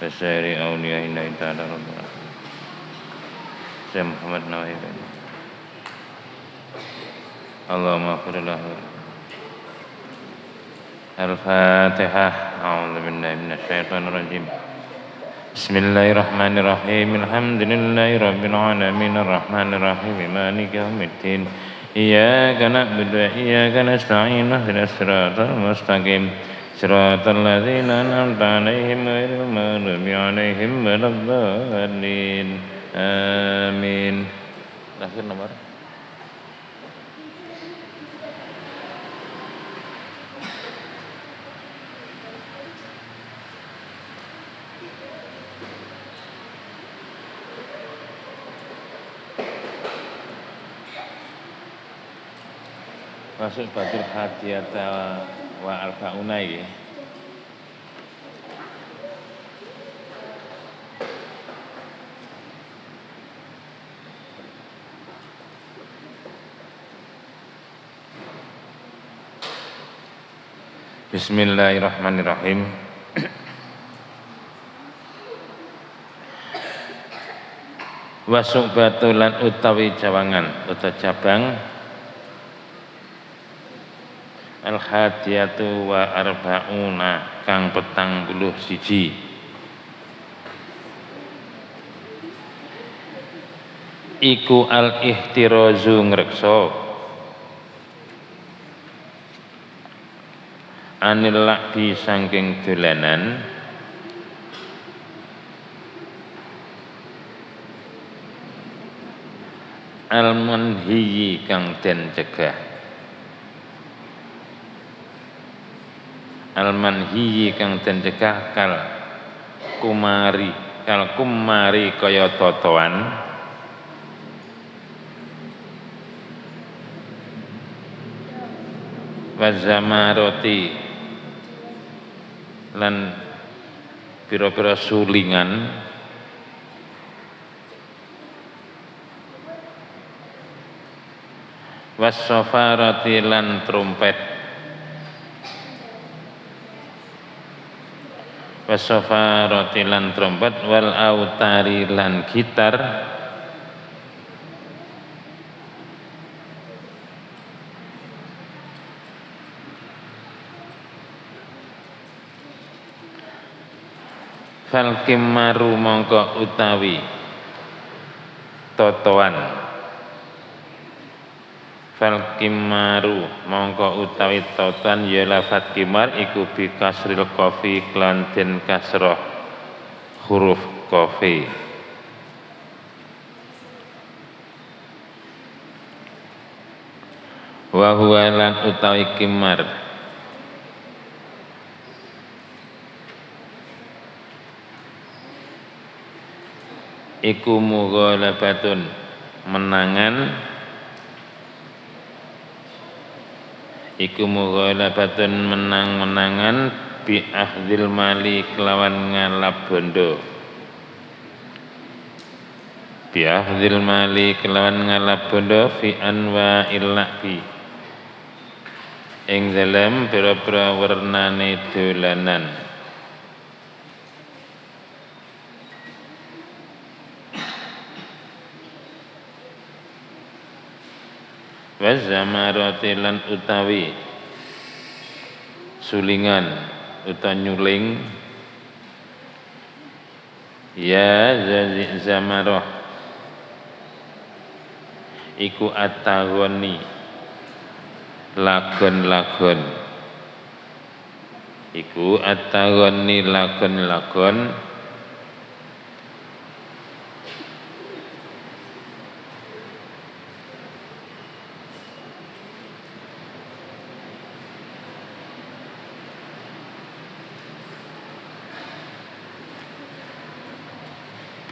Kasairi awliya inna ta'ala rabbana Sayyid Muhammad Nawawi Allahumma akhfirullahu Al-Fatihah A'udzu billahi minasyaitonir rajim Bismillahirrahmanirrahim Alhamdulillahi rabbil alamin arrahmanir rahim maliki yaumiddin Iyyaka na'budu wa iyyaka nasta'in ihdinas siratal mustaqim Siratal ladzina an'amta 'alaihim ghairil maghdubi 'alaihim waladdallin Amin. Terakhir nomor masuk batul hadiyata wa arba'una iki. Bismillahirrahmanirrahim. Wasubatulan utawi jawangan utawa cabang Al-Hadiyatu wa arba'una kang 41 iku al-ihtirazu ngreksa anil lakbi saking dolanan al-manhiyi kang den cegah al-manhiyi kang den cegah kal kumari kaya totoan wa zamaroti lan pira-pira sulingan was safarati lan trompet wasafarati lan trompet wal autari lan gitar fal kimaru mongko utawi totoan fal kimaru mongko utawi totoan ya lafat kimar iku bi kasril qafi lan den kasrah huruf qafi wa huwa lan utawi kimar iku mughalabatun menangan iku mughalabatun menang-menangan bi akhdil mali kelawan ngalap bondo bi akhdil mali kelawan ngalap bondo fi anwa illabi ing dalem pira-pira wernane dolanan wa zamarati lan utawi sulingan utawa nyuling ya zamarah iku at-taghani lagon-lagon iku at-taghani lagon-lagon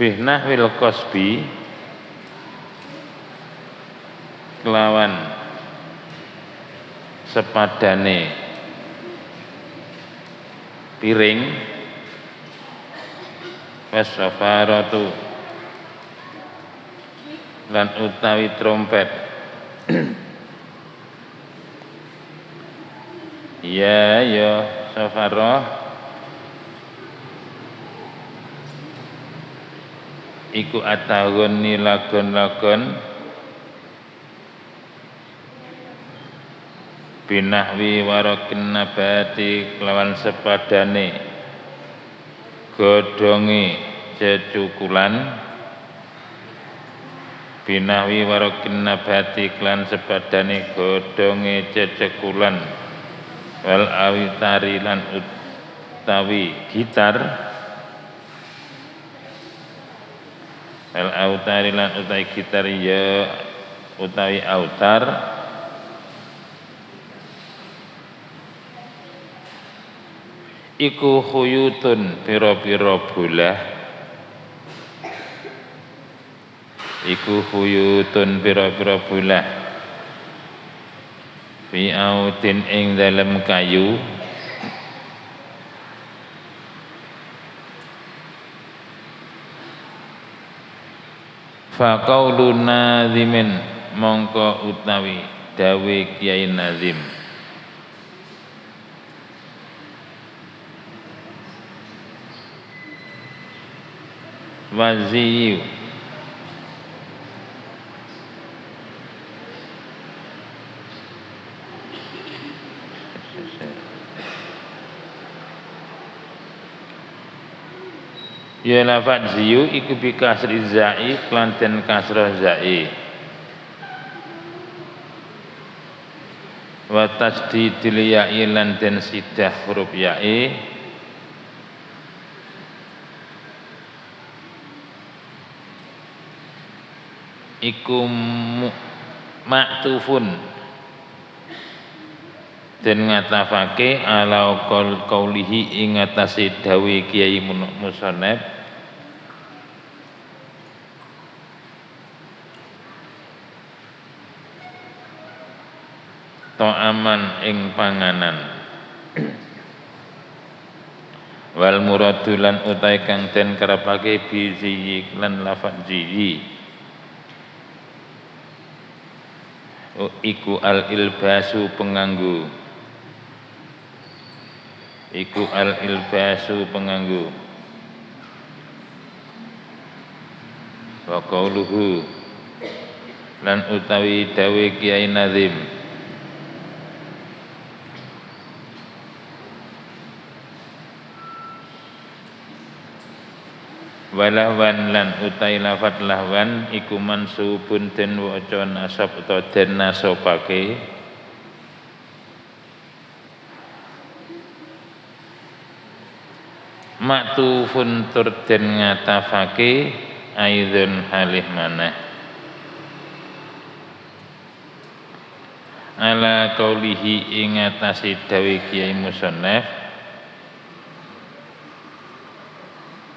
bihnah wil qasbi kelawan sepadane piring wasafaratu lan utawi trompet ya safarah iku atahuni lagon-lagon binahwi warakin nabati kelawan sepadane godhonge cecukulan binahwi warakin nabati kelawan sepadane godhonge cecekulan wal awitari lan utawi gitar wal awitari lan utawi gitar ya utawi autar iku khuyutun pira-pira bolah iku khuyutun pira-pira bolah fi autin ing dalem kayu fa qaulu nazimin mongko utawi dawe Kiai Nazim waziyu ya lafaz ziyu iku bi kasri zai lan den kasrah zai wa tasdidil ya'i lan den sidah huruf ya'i iku maktufun den ngatafake ala qaulihi ing atase dawe Kiai Musannaf ta'aman ing panganan wal muradulan utai kang den kerepake bizi lan lafaz ziyi iku al ilbasu penganggu iku al ilbasu penganggu wa qauluhu lan utawi dawe Kiai Nazim walahwan lan utai lafat lahwan iku mansubun den waca nasab utawa den nasabake maktufun tur den ngatafake aidun halih maneh ala qaulihi ing atase dawe Kiai Musannaf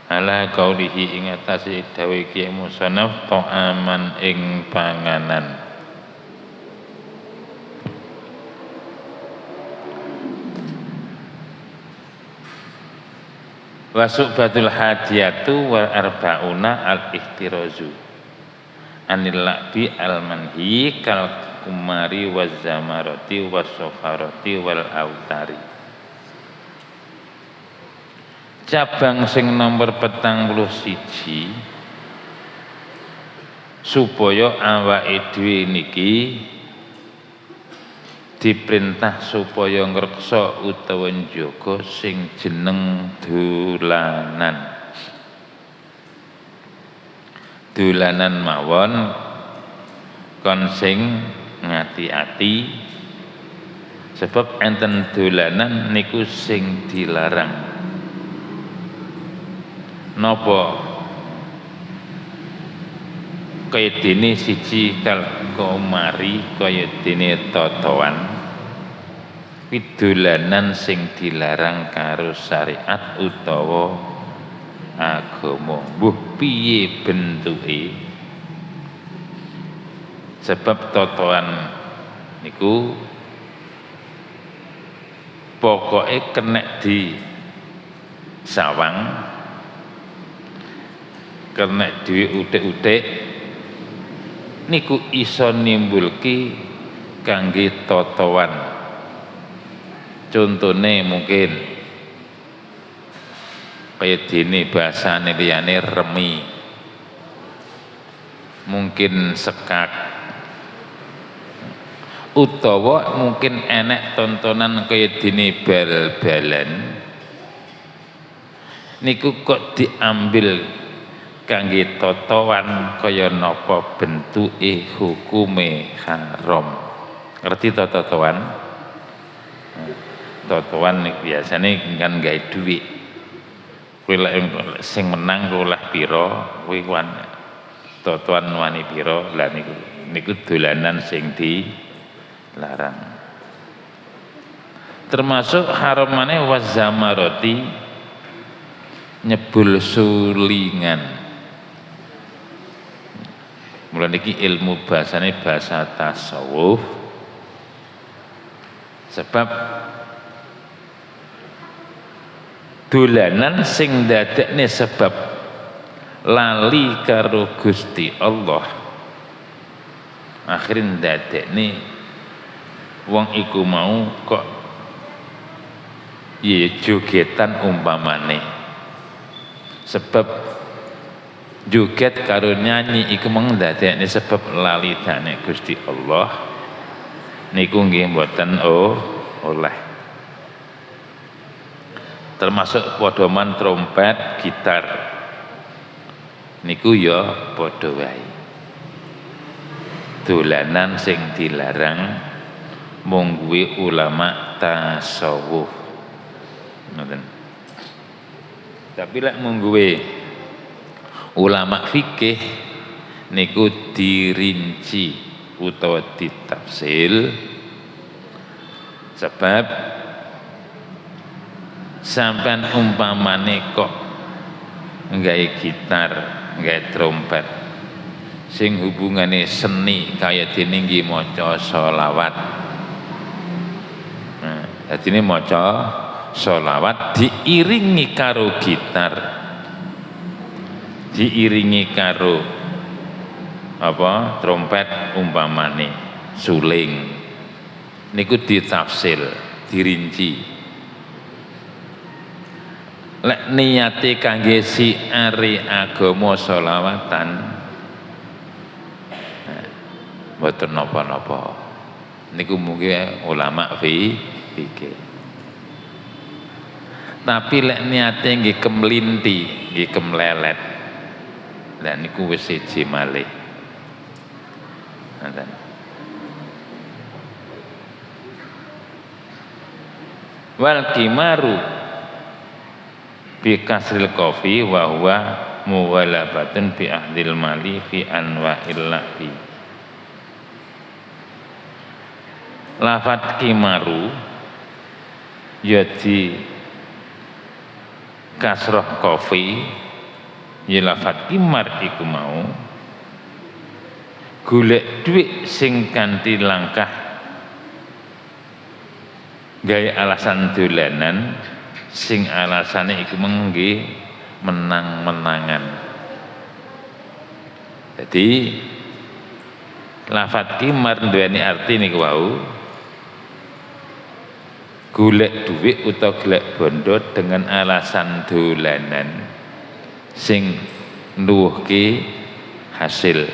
ala qaulihi ing atase dawe Kiai Musannaf ta'aman ing panganan wasubatul hadiyatu wal arba'una al ihtirazu anil la'bi al manhi kal kumari waz zamarati was sofarati wal autari cabang sing nomor 41 supaya awake dhewe niki diperintah supaya ngreksa utawa njaga sing jeneng dolanan mawon kon sing ngati-ati sebab enten dolanan niku sing dilarang napa kaya dene siji kal komari kaya dene totoan pidolanan sing dilarang karo syariat utawa agama mbuh piye bentuke sebab totoan niku pokoke kena di sawang kena duwe utik-utik niku iso nimbulke kangge totoan contone mungkin kaya dene bahasane liyane remi mungkin sekak, utawa mungkin enek tontonan kaya dene bal-balan niku kok diambil kangge totoan kaya napa bentuke hukume haram. Ngerti totoan? Totoan niku biasane kan gawe dhuwit. Kowe sing menang oleh pira, kowe totoan wani pira. Lah niku dolanan sing dilarang. Termasuk haram maneh wazamaroti, nyebul sulingan. Mulai niki ilmu bahasane bahasa tasawuf, sebab dolanan sing dadekne sebab lali karo Gusti Allah, akhirin dadekne wong iku mau kok ya jogetan umpamane, sebab joget karo nyanyi iku mung dadekne sebab lali dane Gusti Allah niku nggih mboten oleh. Termasuk podoman trompet, gitar niku ya padha wae. Dolanan sing dilarang mung kuwi ulama tasawuf. Ngoten. Tapi lek mung kuwi ulama fikih niku dirinci utawa ditafsil, sebab sampean umpamane kok nggawe gitar, nggawe trompet sing hubungane seni kaya dene nggih maca sholawat. Nah, dadine maca sholawat diiringi karo gitar, diiringi karo apa trompet umpamane suling, niku ditafsil, dirinci. Lek niate kangge siare agama sholawatan mboten napa-napa, niku mungkin ulama fikih. Tapi lek niate nggih kemlinti, nggih kemlelet, lah niku wis siji malih. Ngoten. Wal kimaru bi kasril qafi wa huwa muwalabatun bi ahdil mali fi anwa'il labi. Lafat kimaru ya di kasroh qafi, ya lafat kimar iku mau golek dhuwit sing kanthi langkah gawe alasan dolanan sing alasane iku mengge menang-menangan. Jadi lafat kimar duweni arti niku wau golek dhuwit utawa golek bondo dengan alasan dolanan sing nuwuhke hasil.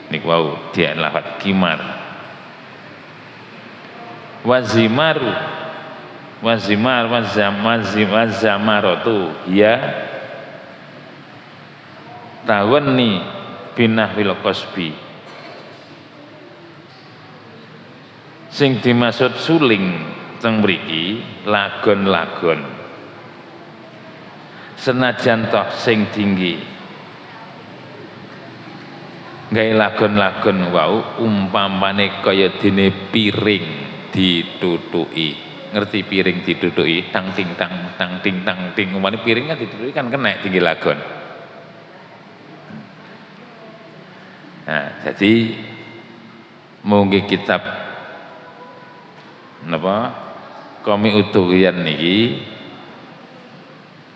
Niku wau dia lafat kimar. Wazamaratu ya tawanni binahwil qasbi. Sing dimaksud suling teng mriki lagon-lagon. Senajan toh sing tinggi gawe lagon-lagon wau umpamane kaya dene piring ditutuki. Ngerti piring ditutuki tang ting tang tang ting tang ting, umpamane piring kan ditutuki kan kena tinggi lagon. Nah, jadi mungkin kitab napa Qomi Utuhiyan niki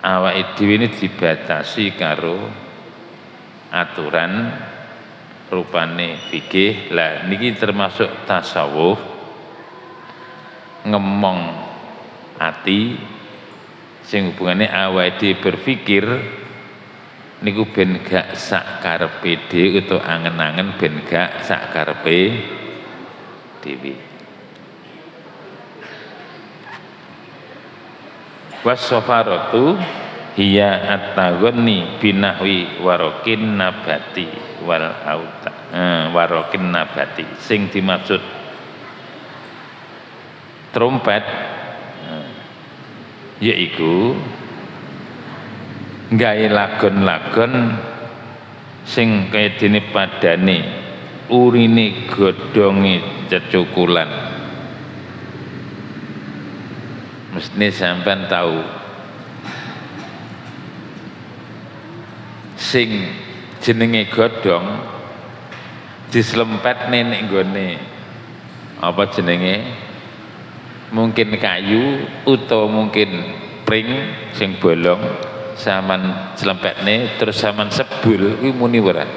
awake dhewe ini dibatasi karo aturan rupane fikih. Lah niki termasuk tasawuf, ngemong ati sing hubungane awake dhewe berpikir niku ben gak sakarepe dhewe utawa angen-angen ben gak sakarepe dhewe. Was-safaratu hiya at-taghni binahwi warokin nabati wal auta. Warokin nabati sing dimaksud trompet yaiku gawe lagon-lagon sing kaya dene padane urine godhonge cecukulan. Mestine sampean tahu sing jenenge godhong dislempetne nek nggone apa jenenge mungkin kayu utawa mungkin pring sing bolong saman slempetne terus saman sebul kuwi muni ora?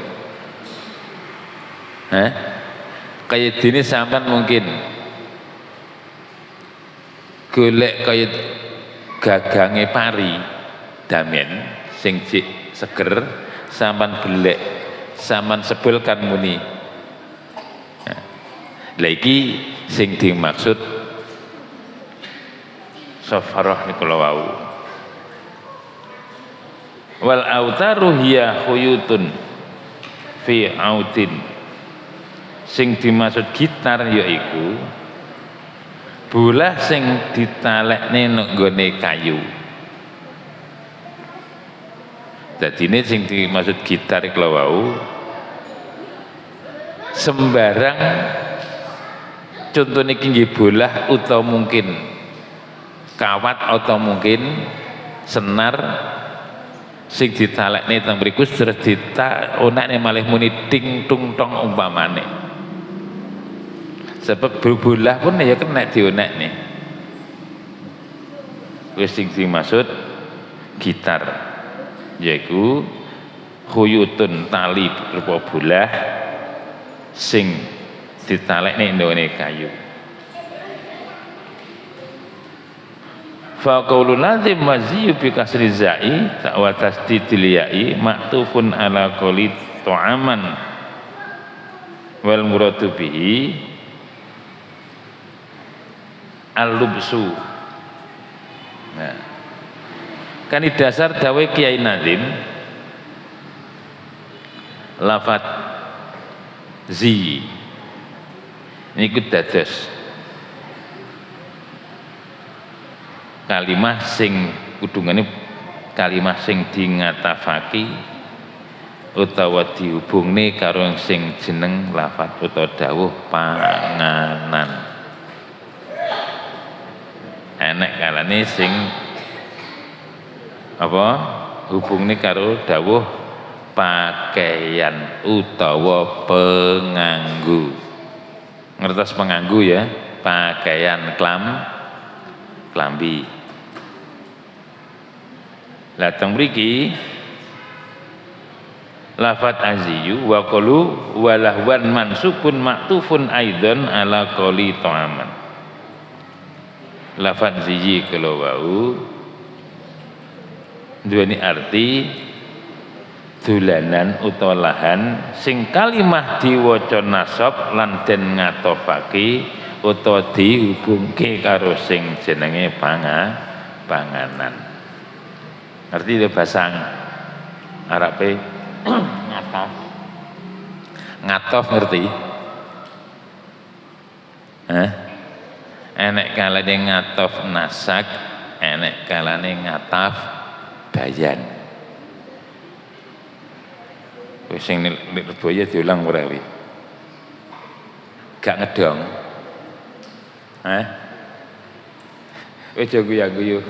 Kaya dene sampean mungkin golek kaya gagange pari damen sing seger sampean belek sampean sebul kan muni. Lah iki sing dimaksud safarah niku wau. Wal autaru hiya khuyutun fi autin. Sing dimaksud gitar yaiku bolah sing ditalekne nek nggone kayu. Dadine sing dimaksud gitar iku wau sembarang contohnya iki bolah utawa mungkin kawat atau mungkin senar sing ditalekne teng mriku terus ditakone malih muni ting tung tong umpamane. Sebab bolah pun ya kena dionekne. Wis sing dimaksud gitar yaiku khuyutun tali berupa bolah sing ditalekne ndone kayu. Fa qaulun lazim maziyu bi kasri zai wa tasdidil ya'i maktufun ala qali ta'aman wal muradu bihi al-lubsu. Nah, kan di dasar dawai Kiai Nazim lafat zi niku dados kalimah sing kudungane kalimah sing dingatafaki utawa dihubungne karo sing jeneng lafat utawa dawuh panganan. Enek kalane sing apa hubungne karo dawuh pakaian utawa penganggu. Ngertos penganggu ya, pakaian klambi. Lah teng mriki lafat aziyu wa qalu walahwan mansubun maktufun aidan ala qali ta'aman. Lafat ziyi kalau wau duweni arti dolanan utawa lahan sing kalimah diwaca nasab lan den ngatofake utawa dihubungke karo sing jenenge panganan. Ngerti lho bahasa Arabe ngatof ngerti? Enek kalane ngatof nasak, enek kalane ngataf bayan. Wis sing Lirboyo diulang ora kuwi? Gak ngedong. Wis guyu-guyu.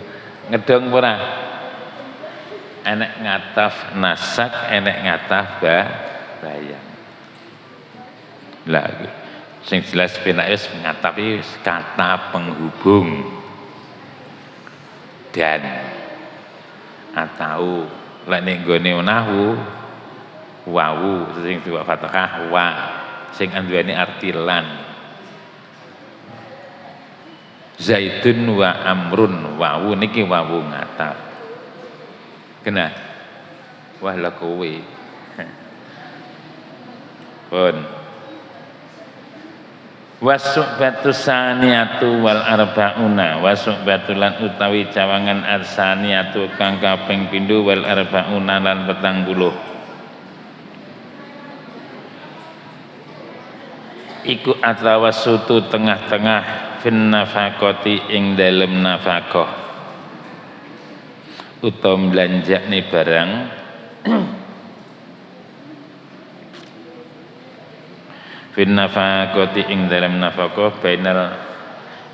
Ngedong ora? Enek ngataf nasak, enek ngataf bayan. Lah sing jelas penak wis ngataf wis kata penghubung dan atau lek ning gone nahwu wawu sing diwak fathah wa sing anduweni arti lan. Zaidun wa amrun wawu niki wawu ngataf. Kena Wah lah kowe. Pun. Wasubatu saniyatu wal arba'una wasubatu lan utawi cawangan arsaniyatu kang kaping pindho wal arba'una lan 40 iku atawassutu tengah-tengah fin nafaqati ing dalem nafaqah utawa belanjane barang fin nafaqati ing dalam nafaqah bainal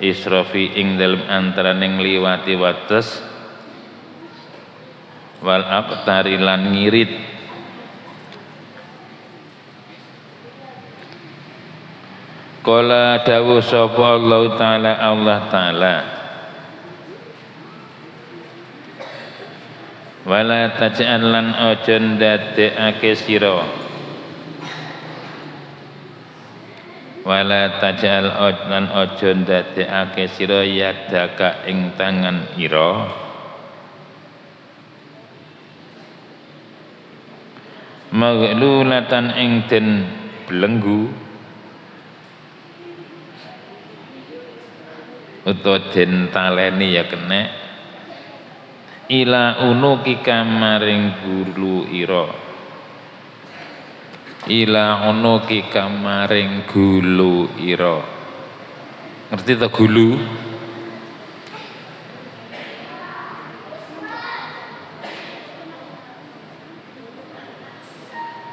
israfi ing dalam antaraning liwati wates wal aqtari lan ngirit qala dawuh sapa Allah taala wala taj'al lan aja ndadekake sira wala tajal lan aja ndadekake sira yadaka ing tangan ira maghlulatan ing den belenggu utawa den taleni ya kenek ila unukika maring gulu ira ila unuki kamaring gulu ira ngerti ta gulu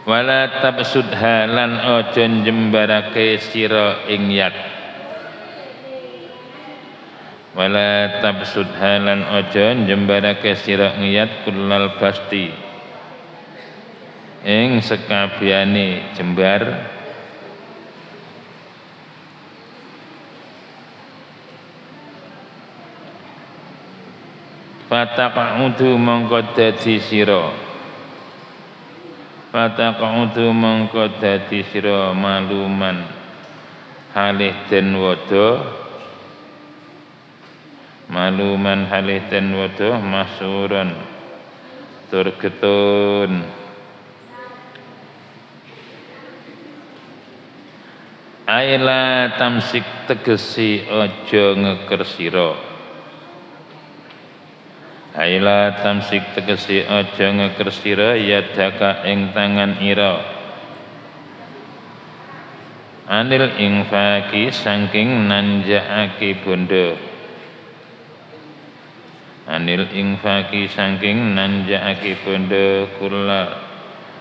wala tabsudha lan aja njembarake sira ing yat wala tabsudha lan aja njembarake sira ing yat kullal basti ing sekabehane jembar fataqaudu mongko dadi sira fataqaudu mongko dadi sira maluman halih den wada maluman halih den wada mahsuran tur getun aila tamsik tegesi aja ngeker sira aila tamsik tegesi aja ngeker sira yadaka ing tangan ira anil infaki saking nanjakake bondo anil infaki saking nanjakake bondo kula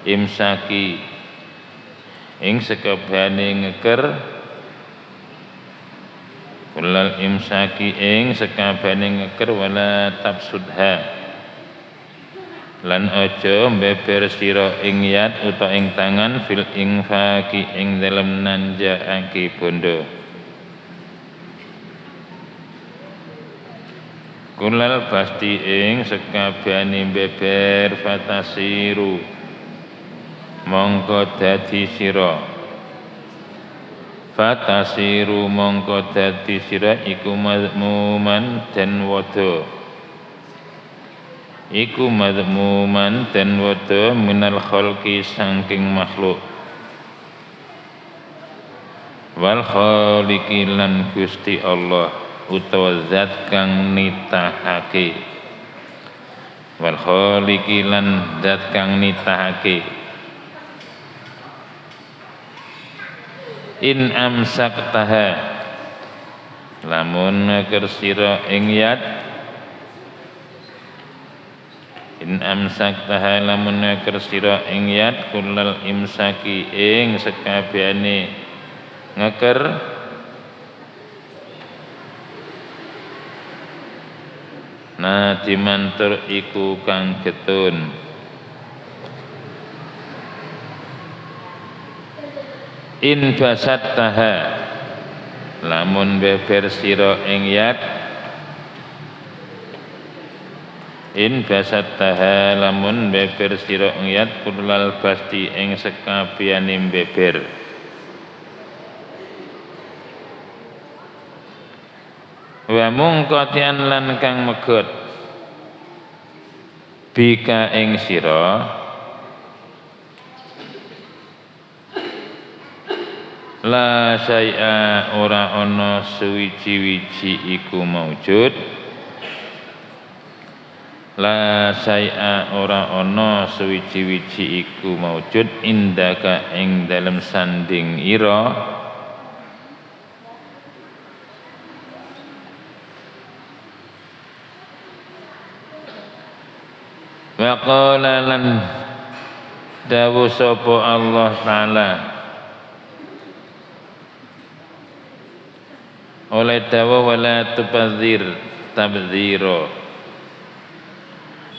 imsaki ing sekabehane ngeker kulal imsaki ing sekabehane ngeker wala tabsudha lan aja mbeber sira ing yat utawa ing tangan fil infaki ing dalem nanjakake bondo kulal pasti ing sekabehane mbeber fatasiru mongko dadi sira fatasiru mongko dadi sira iku mazmuman den wada iku mazmuman den wada minal khalqi saking makhluk wal khaliqi lan Gusti Allah utawa zat kang nitahake wal khaliqi lan zat kang nitahake in amsaktaha lamun ngeker sira ing yat in amsaktaha lamun ngeker sira ing yat kullal imsaki ing sekabehane ngeker nadimantur iku kang getun in basattaha lamun beber sira ing yat in basattaha lamun beber sira ing yat kullal basti ing sekabehane beber wa mungkotian lan kang megot bika ing sira La syai'a ora ana suwiji-wiji iku maujud. La syai'a ora ana suwiji-wiji iku maujud indaka ing dalem sanding ira. Wa qala lan dawuh sapa Allah taala oleh dawuh wala tubadzir tabdzira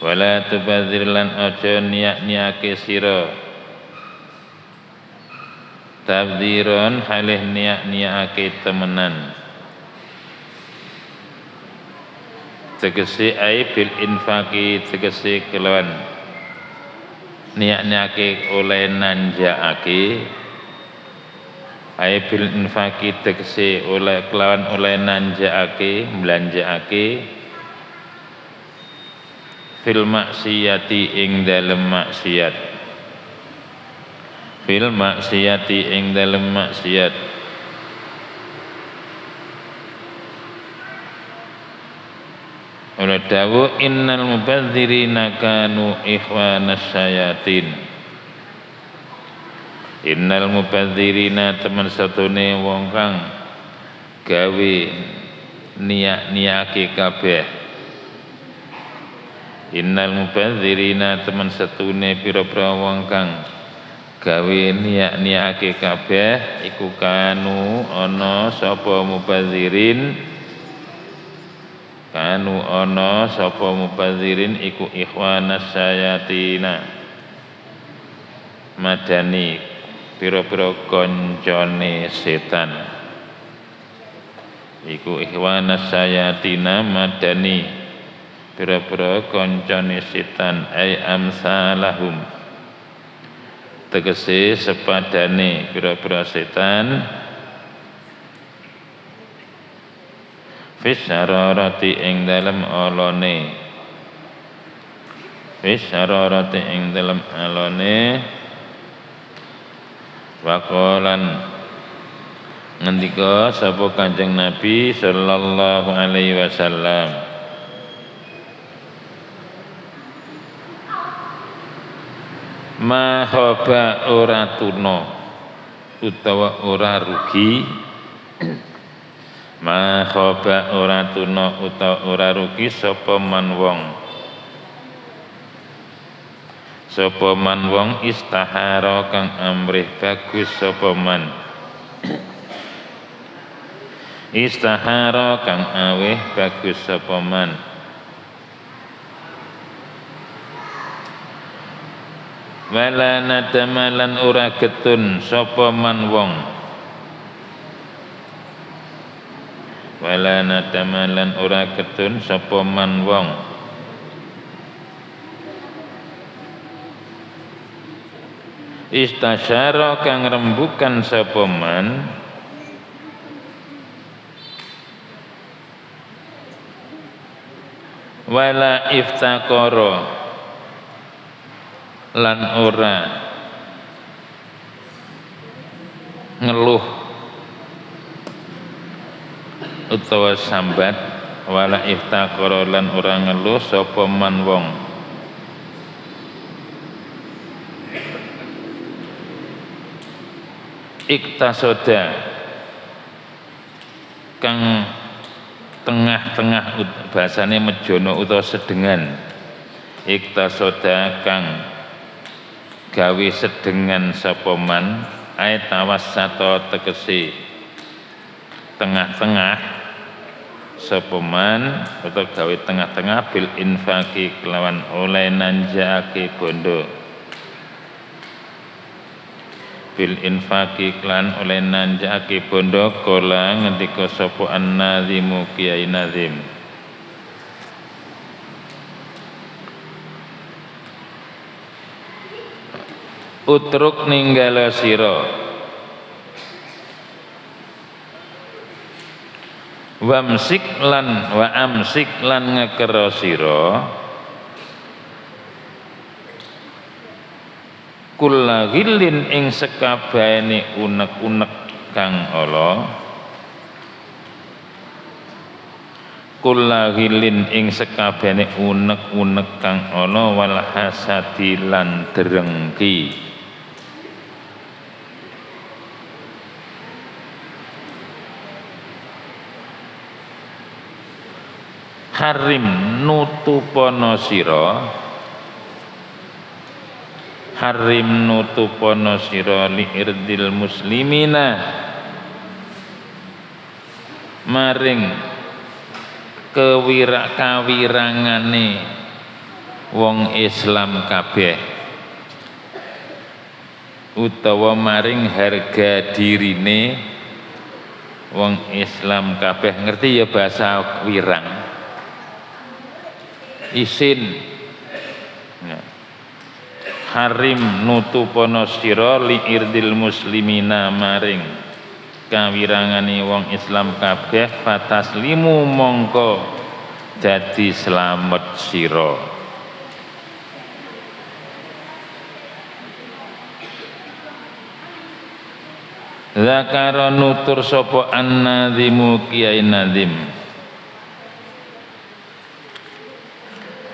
wala tubadzir lan aja niat-niake sira tabdziron halih niat-niake temenan tegese ai bil infaqi tegese kelawan niat-niake oleh nanjaake ai bil infaqi tegese oleh kelawan oleh nanjaake belanjaake fil maksiyati ing dalem maksiat fil maksiyati ing dalem maksiat oleh dawuh innal mubadzirina kanu ikhwanas syayatin. Innal mubadzirina temen satune wong kang gawe niat-niake kabeh. Innal mubadzirina temen satune pira-pira wong kang gawe niat-niake kabeh iku kanu ana sapa mubadzirin kanu ana sapa mubadzirin iku ikhwanas syayatina madani pira-pira koncone setan iku ikhwanas syayatina madani pira-pira koncone setan ai amsalahum tegese sepadane pira-pira setan fis syararati ing dalem alone fis syararati ing dalem alone waqalan ngendika sapa Kanjeng Nabi sallallahu alaihi wasallam ma khaba ora tuna utawa ora rugi ma khaba ora tuna utawa ora rugi sapa man wong istahara kang amrih bagus sapa man istahara kang aweh bagus sapa man wala nadamalan ora getun sapa man wong wala nadamalan ora getun sapa man wong istasyara kang rembukan sapa man wala iftaqara lan ora ngeluh utawa sambat wala iftaqara lan ora ngeluh sapa man wong iktasoda kang tengah-tengah bahasane mejono utawa sedengan iktasoda kang gawe sedengan sapa man ae tawassato tegese tengah-tengah sapa man utawa gawe tengah-tengah bil infaqi kelawan oleh nanjaake bondo bil infaqi klan oleh nanjaake bondo kala ngendika sapa an-nazimu Kiai Nazim utruk ninggala sira wamsik lan wa amsik lan ngekera sira kulla ghillin ing sekabehane unek-unek kang ala kullahilin ing sekabehane unek-unek kang ana wal hasadi lan drengki harim nutupana sira li irdil muslimina maring kawirangane wong Islam kabeh utawa maring harga dirine wong Islam kabeh. Ngerti ya bahasa wirang isin ya. Harim nutupana sira li irdil muslimina maring kawirangane wong Islam kabeh fataslimu mongko dadi slamet sira. Zakara nutur sapa an-nadzimu Kiai Nazim.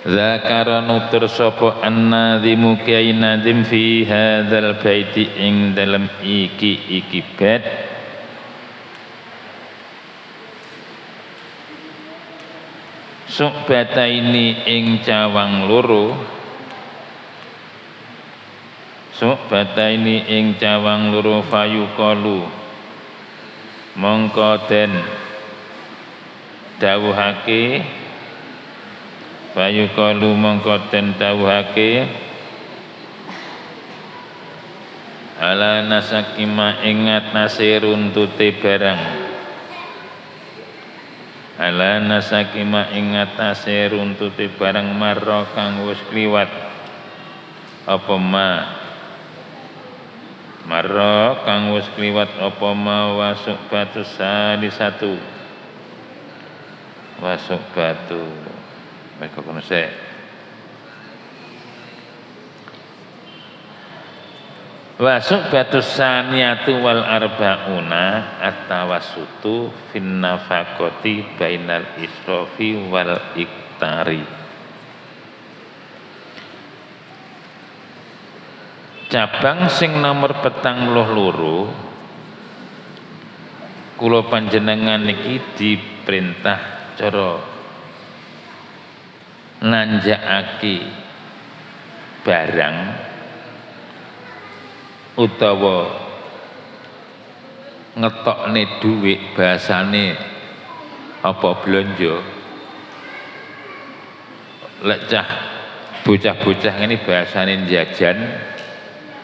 Zakara nutur sapa an-nadzimu Kiai Nazim fi hadzal baiti ing dalem iki bait Su'bataini ing cawang loro Su'bataini ing cawang loro fayuqalu mongko den dawuhake fayuqalu mongko den dawuhake ala nasakima ing atase runtute barang ala nasakima ing atase runtute barang marra kang wis kliwat apa marra kang wis kliwat apa wasuk batu salisatu wasuk batu mereka kono sik wasuk batu saniyatu wal arbauna at-tawassutu fin nafaqati bainal israfi wal iktari. Cabang sing nomor 42 kula panjenengan niki diperintah cara nanjakake barang utawa ngetokne dhuwit bahasane apa blonjo lek cah bocah-bocah ngene bahasane jajan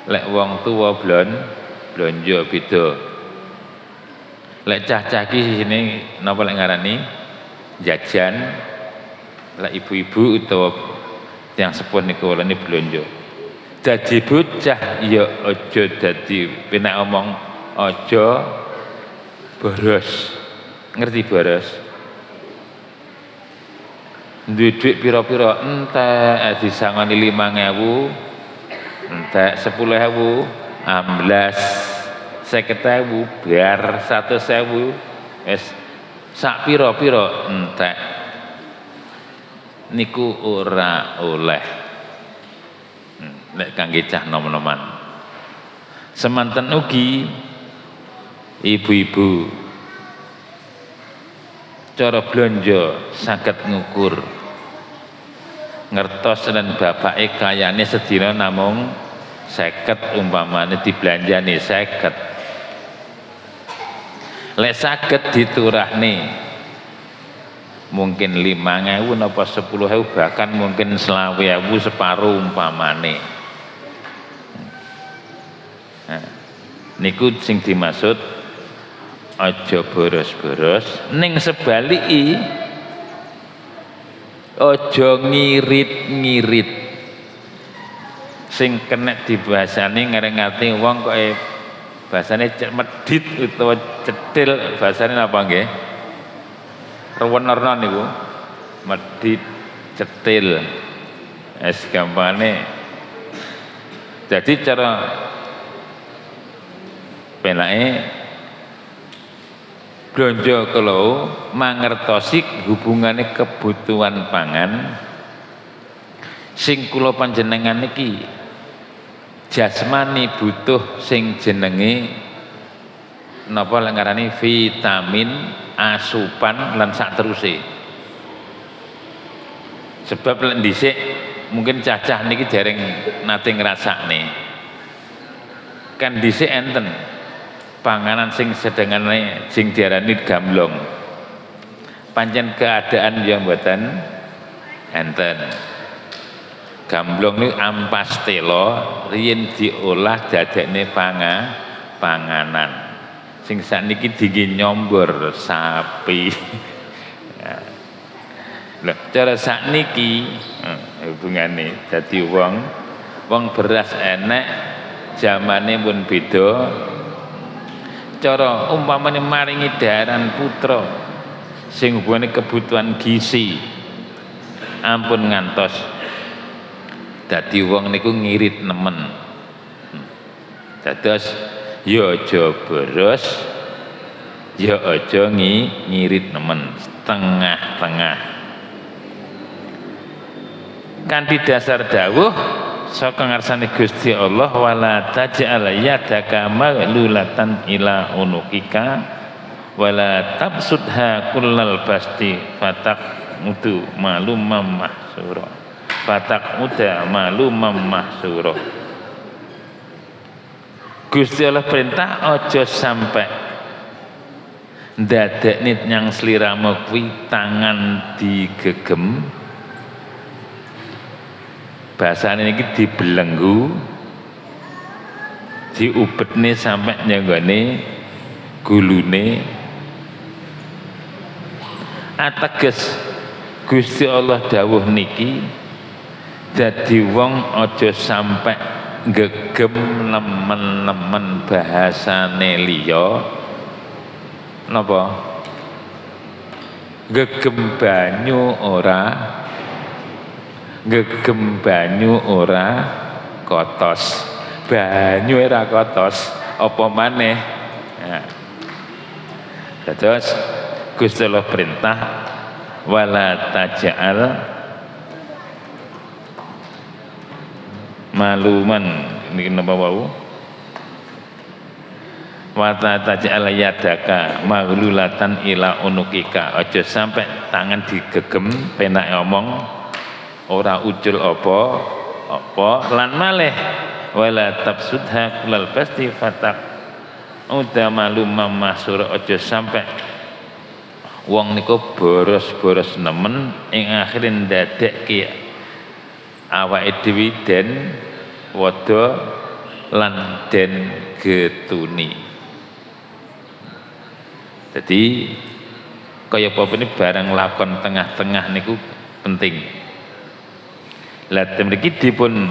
lek wong tuwa blonjo beda lek cah-cah iki sini napa lek ngarani jajan lek ibu-ibu utawa yang sepuh niku walane blonjo. Dadi bocah ya aja dadi penak omong aja boros. Ngerti boros? Duwe dhuwit pira-pira entek disangoni 5.000, entek 10.000, amblas 50.000, bar 100.000, wis sak pira-pira entek. Niku ora oleh. Nek kangge cah nom-noman. Semanten ugi ibu-ibu cara blonjo saged ngukur ngertos dan bapake kayane sedina namung 50 umpamane dibelanjani 50. Lek saged diturahne mungkin 5.000 napa 10.000 bahkan mungkin 20.000 separuh umpamane. Nah, niku sing dimaksud aja boros-boros ning sebaliki aja ngirit-ngirit sing kena dibahasani ngerengati wong kok bahasane medit utawa cetil bahasane apa nggih rewen-rewen niku medit cetil es gampane jadi cara penake blonjo kula mangertosi hubungane kebutuhan pangan sing kula panjenengan niki jasmani butuh sing jenenge napa lek ngarani vitamin, asupan lan sak teruse. Sebab lek dhisik mungkin cacah niki dereng nate ngrasakne. Kan dhisik enten panganan sing sedengane sing diarani gamblong. Pancen keadaan yang mboten enten. Gamblong niku ampas telo riyen diolah dadekne panganan. Sing sakniki dingin nyombor sapi. Lho, cara sakniki hubungane dadi wong beras enek zamane pun beda. Cara umpamane maringi daharan putra sing hubungane kebutuhan gizi ampun ngantos dadi wong niku ngirit nemen. Dados ya aja boros, ya aja ngirit nemen, tengah-tengah. Kanthi dasar dawuh saka ngarsane Gusti Allah wala taj'al yadaka maghlulatan ila unukika wala tabsudha kullal basti fatak mutu malumam mahsura. Fatak muda malumam mahsura. Gusti Allah perintah aja sampai ndadekne nyang sliramu kuwi tangan digegem. Bahasane iki dibelenggu, diubetne sampai nyanggone gulune. Ateges Gusti Allah dawuh niki dadi wong aja sampai gegem nemen-nemen bahasane liya napa gegem banyu ora kotos banyu ora kotos apa maneh ya. Terus Gusti Allah perintah wala taj'al maluman niki napa wau wa taj'al yadaka maghlulatan ila unukika aja sampai tangan digegem penake omong ora ucul apa lan malih wala tabsudha kulal basti fatak uda malumam mahsura aja sampai wong niku boros-boros nemen ing akhirin ndadekke awake dhewe den wada lan den getuni. Jadi kaya apa ini barang lakon tengah-tengah niku penting. Lah mriki dipun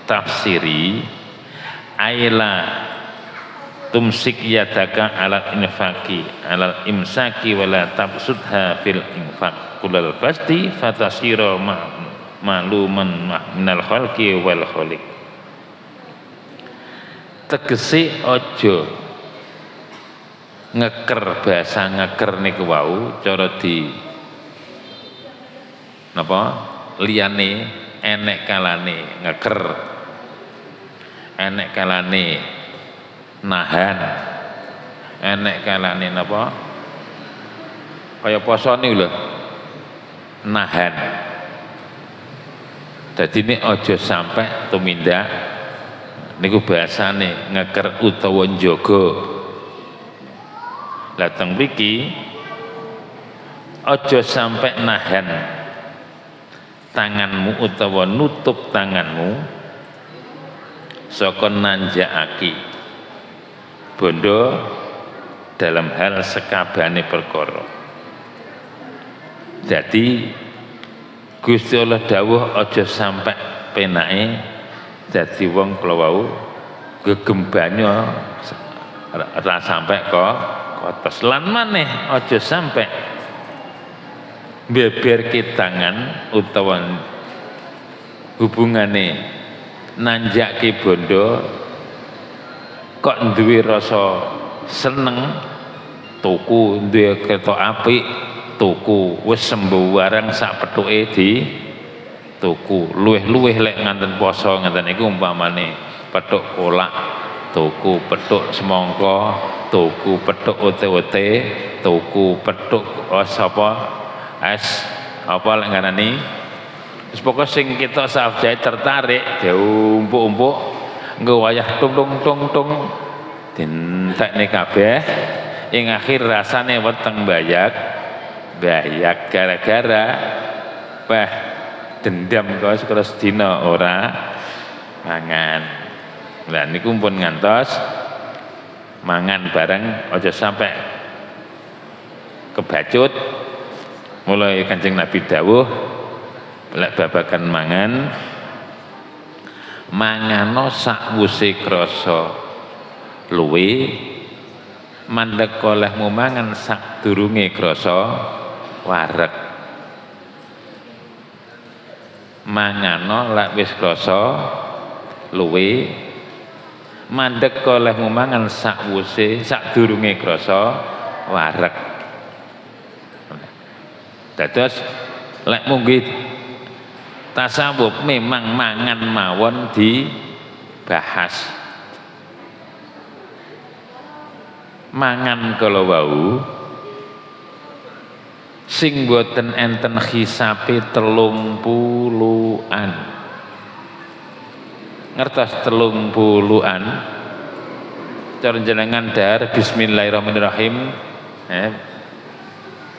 tafsiri aila tumsik yadaka alal infaki alal imsaki wala tabsudha fil infaq kulal basti fatasira maluman minal khalqi wal khaliq. Tegese aja ngeker, bahasa ngeker niku wau cara di napa liyane enek kalane ngeker, enek kalane nahan, enek kalane napa kaya poso niku lho nahan. Dadi ini aja sampai tumindak niku bahasane ngeker utawa njaga. Lah teng mriki aja sampai nahan tanganmu utawa nutup tanganmu saka nanjakake bondo dalam hal sekabehane perkara. Jadi Gusti Allah dawuh aja sampai penake dadi wong kala wau gegem banyu ora sampai kok kotos lan maneh aja sampai beberke tangan utawa hubungane nanjake bondo kok duwe rasa seneng tuku duwe kereta apik tuku wis sembarang sak pethuke di tuku luwih-luwih lek nganten poso ngeten iku umpamane pethuk kolak tuku pethuk semangka tuku pethuk ote-ote tuku pethuk es apa lek ngarani wis pokoke sing kita sajae tertarik diumpuk-umpuk nggo wayah tung tung tung dientekne kabeh ing akhir rasane weteng bayak gara-gara dendam kok sekira sedina ora mangan. Lah niku pun ngantos mangan bareng aja sampai kebacut. Mulai Kanjeng Nabi dawuh lek babagan mangano sakwuse krasa luwe mandhek olehmu mangan sadurunge krasa wareg. Mangano lek wis krasa luwe mandhek olehmu mangan sakwuse sadurunge krasa wareg. Dados lek munggih tasawuf memang mangan mawon dibahas. Mangan kala wau sing boten enten hisabe 30-an. Ngertos 30-an? Cara jenengan dahar bismillahirrahmanirrahim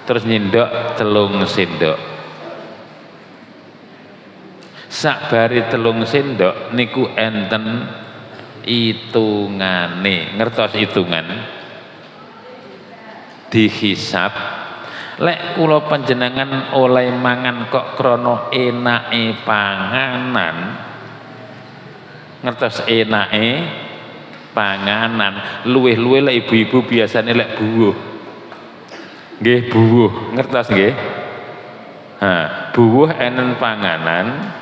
terus nyindok 3 sendok. Sakbari 3 sendok niku enten hitungane. Ngertos hitungan? Dihisab lek kula panjenengan oleh mangan kok krana enake panganan. Ngertos enake panganan luwih-luwih lek ibu-ibu biasane lek buwuh nggih buwuh ngertos nggih buwuh enten panganan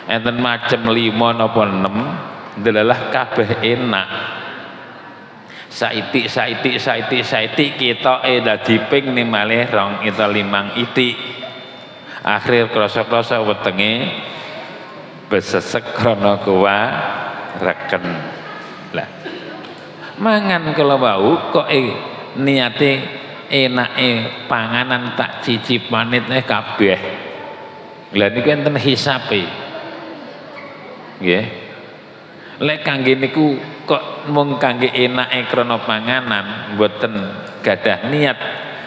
enten macem 5 napa 6 delalah kabeh enak saitik ketoke dadi ping ning malih 2 itu 5 itik akhir krasa-krasa wetenge besesek krana kewareken. Lah mangan kala wau kok niate enake panganan tak cicipane kabeh. Lah niku enten hisabe. Nggih. Lek kangge niku kok mung kangge enake krana panganan mboten gadah niat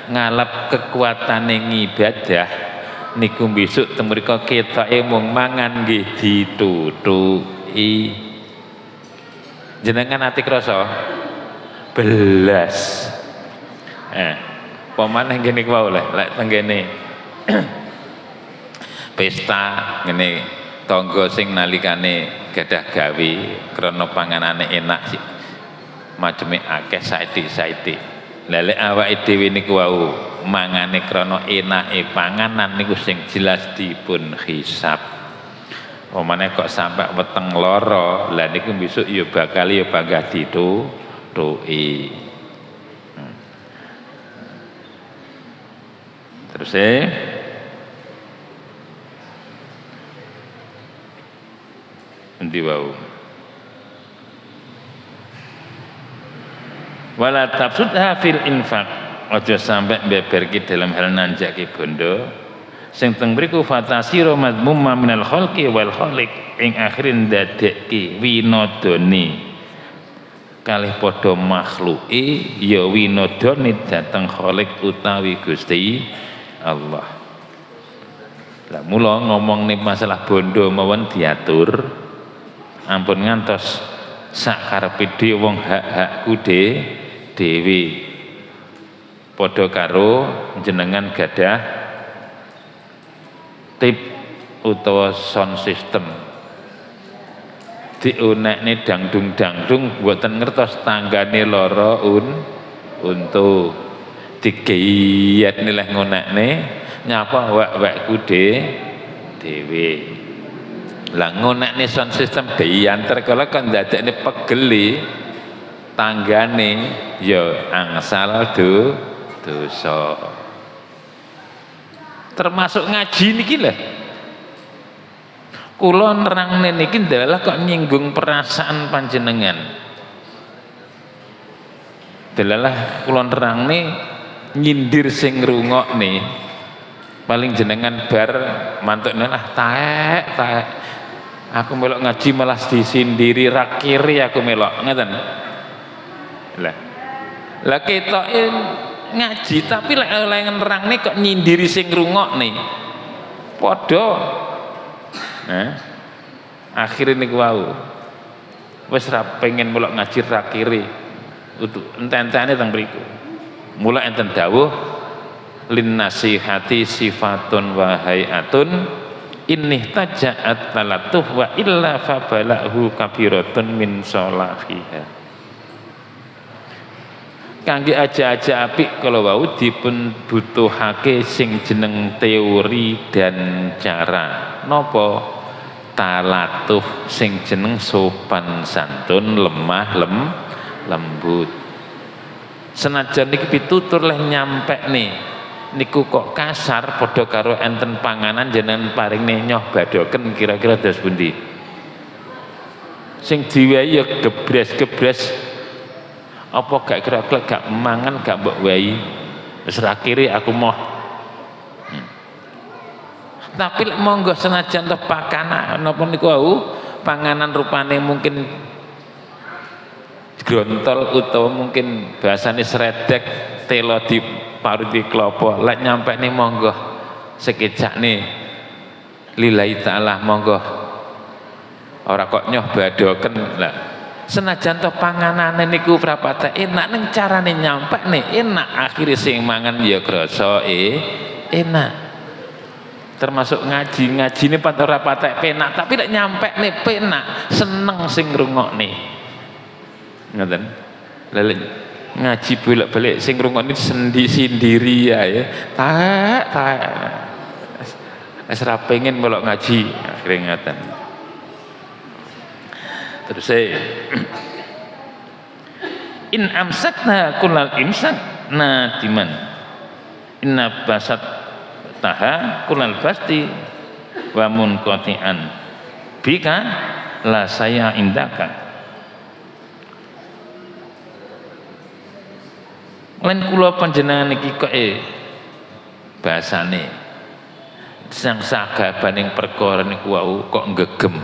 ngalap kekuatane ngibadah niku besok temrika ketoke mung mangan nggih ditutuki. Jenengan ati krasa belas. Pemane ngene ku wae lek tenggene pesta ngene tangga sing nalikane gadah gawe krana panganane enak sih maceme akeh saithik. Lah lek awake dhewe niku wau mangane krana enake panganan niku sing jelas dipun hisab. Pemane kok sampai weteng lara, lah niku besok ya bakal ya panggah ditutuki. Terus endi wau wala tafsudha fil infaq aja sampe beberke dalam hal nanjake bondo sing teng mriku fatasira madmumma minal khalqi wal khaliq ing akhirin dadekke winodone kalih padha makhluke ya winodone dateng khaliq utawi Gusti Allah. Lah mula ngomong nih masalah bondo mawon diatur ampun ngantos sak karepe dhewe wong hak-hakku dhewe padha karo jenengan gadah tip utawa sound system diunekne dangdung mboten ngertos tanggane lara untu digeyet nileh ngonekne nyapa wak-wakku dhewe. Lah ngonekne sound system diantar kala kan ndadekne pegel tanggane ya angsal dosa. Termasuk ngaji niki lho. Kula nerangne niki ndalah kok nyinggung perasaan panjenengan. Delalah kula nerangne nyindir sing ngrungokne. Paling jenengan bar mantukne lah taek. Aku melok ngaji malah disindiri rakiri aku melok ngeten. Lah ketoke ngaji tapi lek oleh nerangne kok nyindiri sing ngrungokne. Padha. Akhire niku wau. Wis ra pengen melok ngaji rakiri. Untuk enten-entene teng mriku. Mula enten dawuh lin nasihati sifatun wa hayatun inni taja'at talatuh wa illa fabalahu kabiratun min sholahiha. Kangge aja-aja apik kalau wau dipun butuhake sing jeneng teori dan cara. Napa? Talatuh sing jeneng sopan santun, lemah lembut. Senajan niki pitutur leh nyampe nih niku kok kasar padha karo enten panganan jenengan paringne nyoh badoken kira-kira dos pundi. Sing diwehi ya gebres-gebres apa gak kira-kira gak mangan gak mbok wehi. Wis ra kiri aku moh. Tapi lek monggo senajan to pakanan napa niku wau panganan rupane mungkin grontol utawa mungkin bahasane sredek telo di paruti klopo lek nyampe nih monggo sekejak nih lillahi ta'ala monggo ora kok nyoh badoken lah senajan to panganane niku prapate enak ning carane nyampe nih enak akhire sing mangan ya krasa enak termasuk ngaji ini pancen ora patek penak tapi lek nyampe nih penak seneng sing ngrungokne ngoten lha ngaji bolak-balik sing ngrungokne sendiri ya tak wis ra pengen melok ngaji akhire ngaten terus in amsakna kullal imsak nadiman inna basat taha kullal basti wa munqati'an bika la saya indaka lan kula panjenengan iki kok bahasane sang sagabaning perkara niku wau kok gegem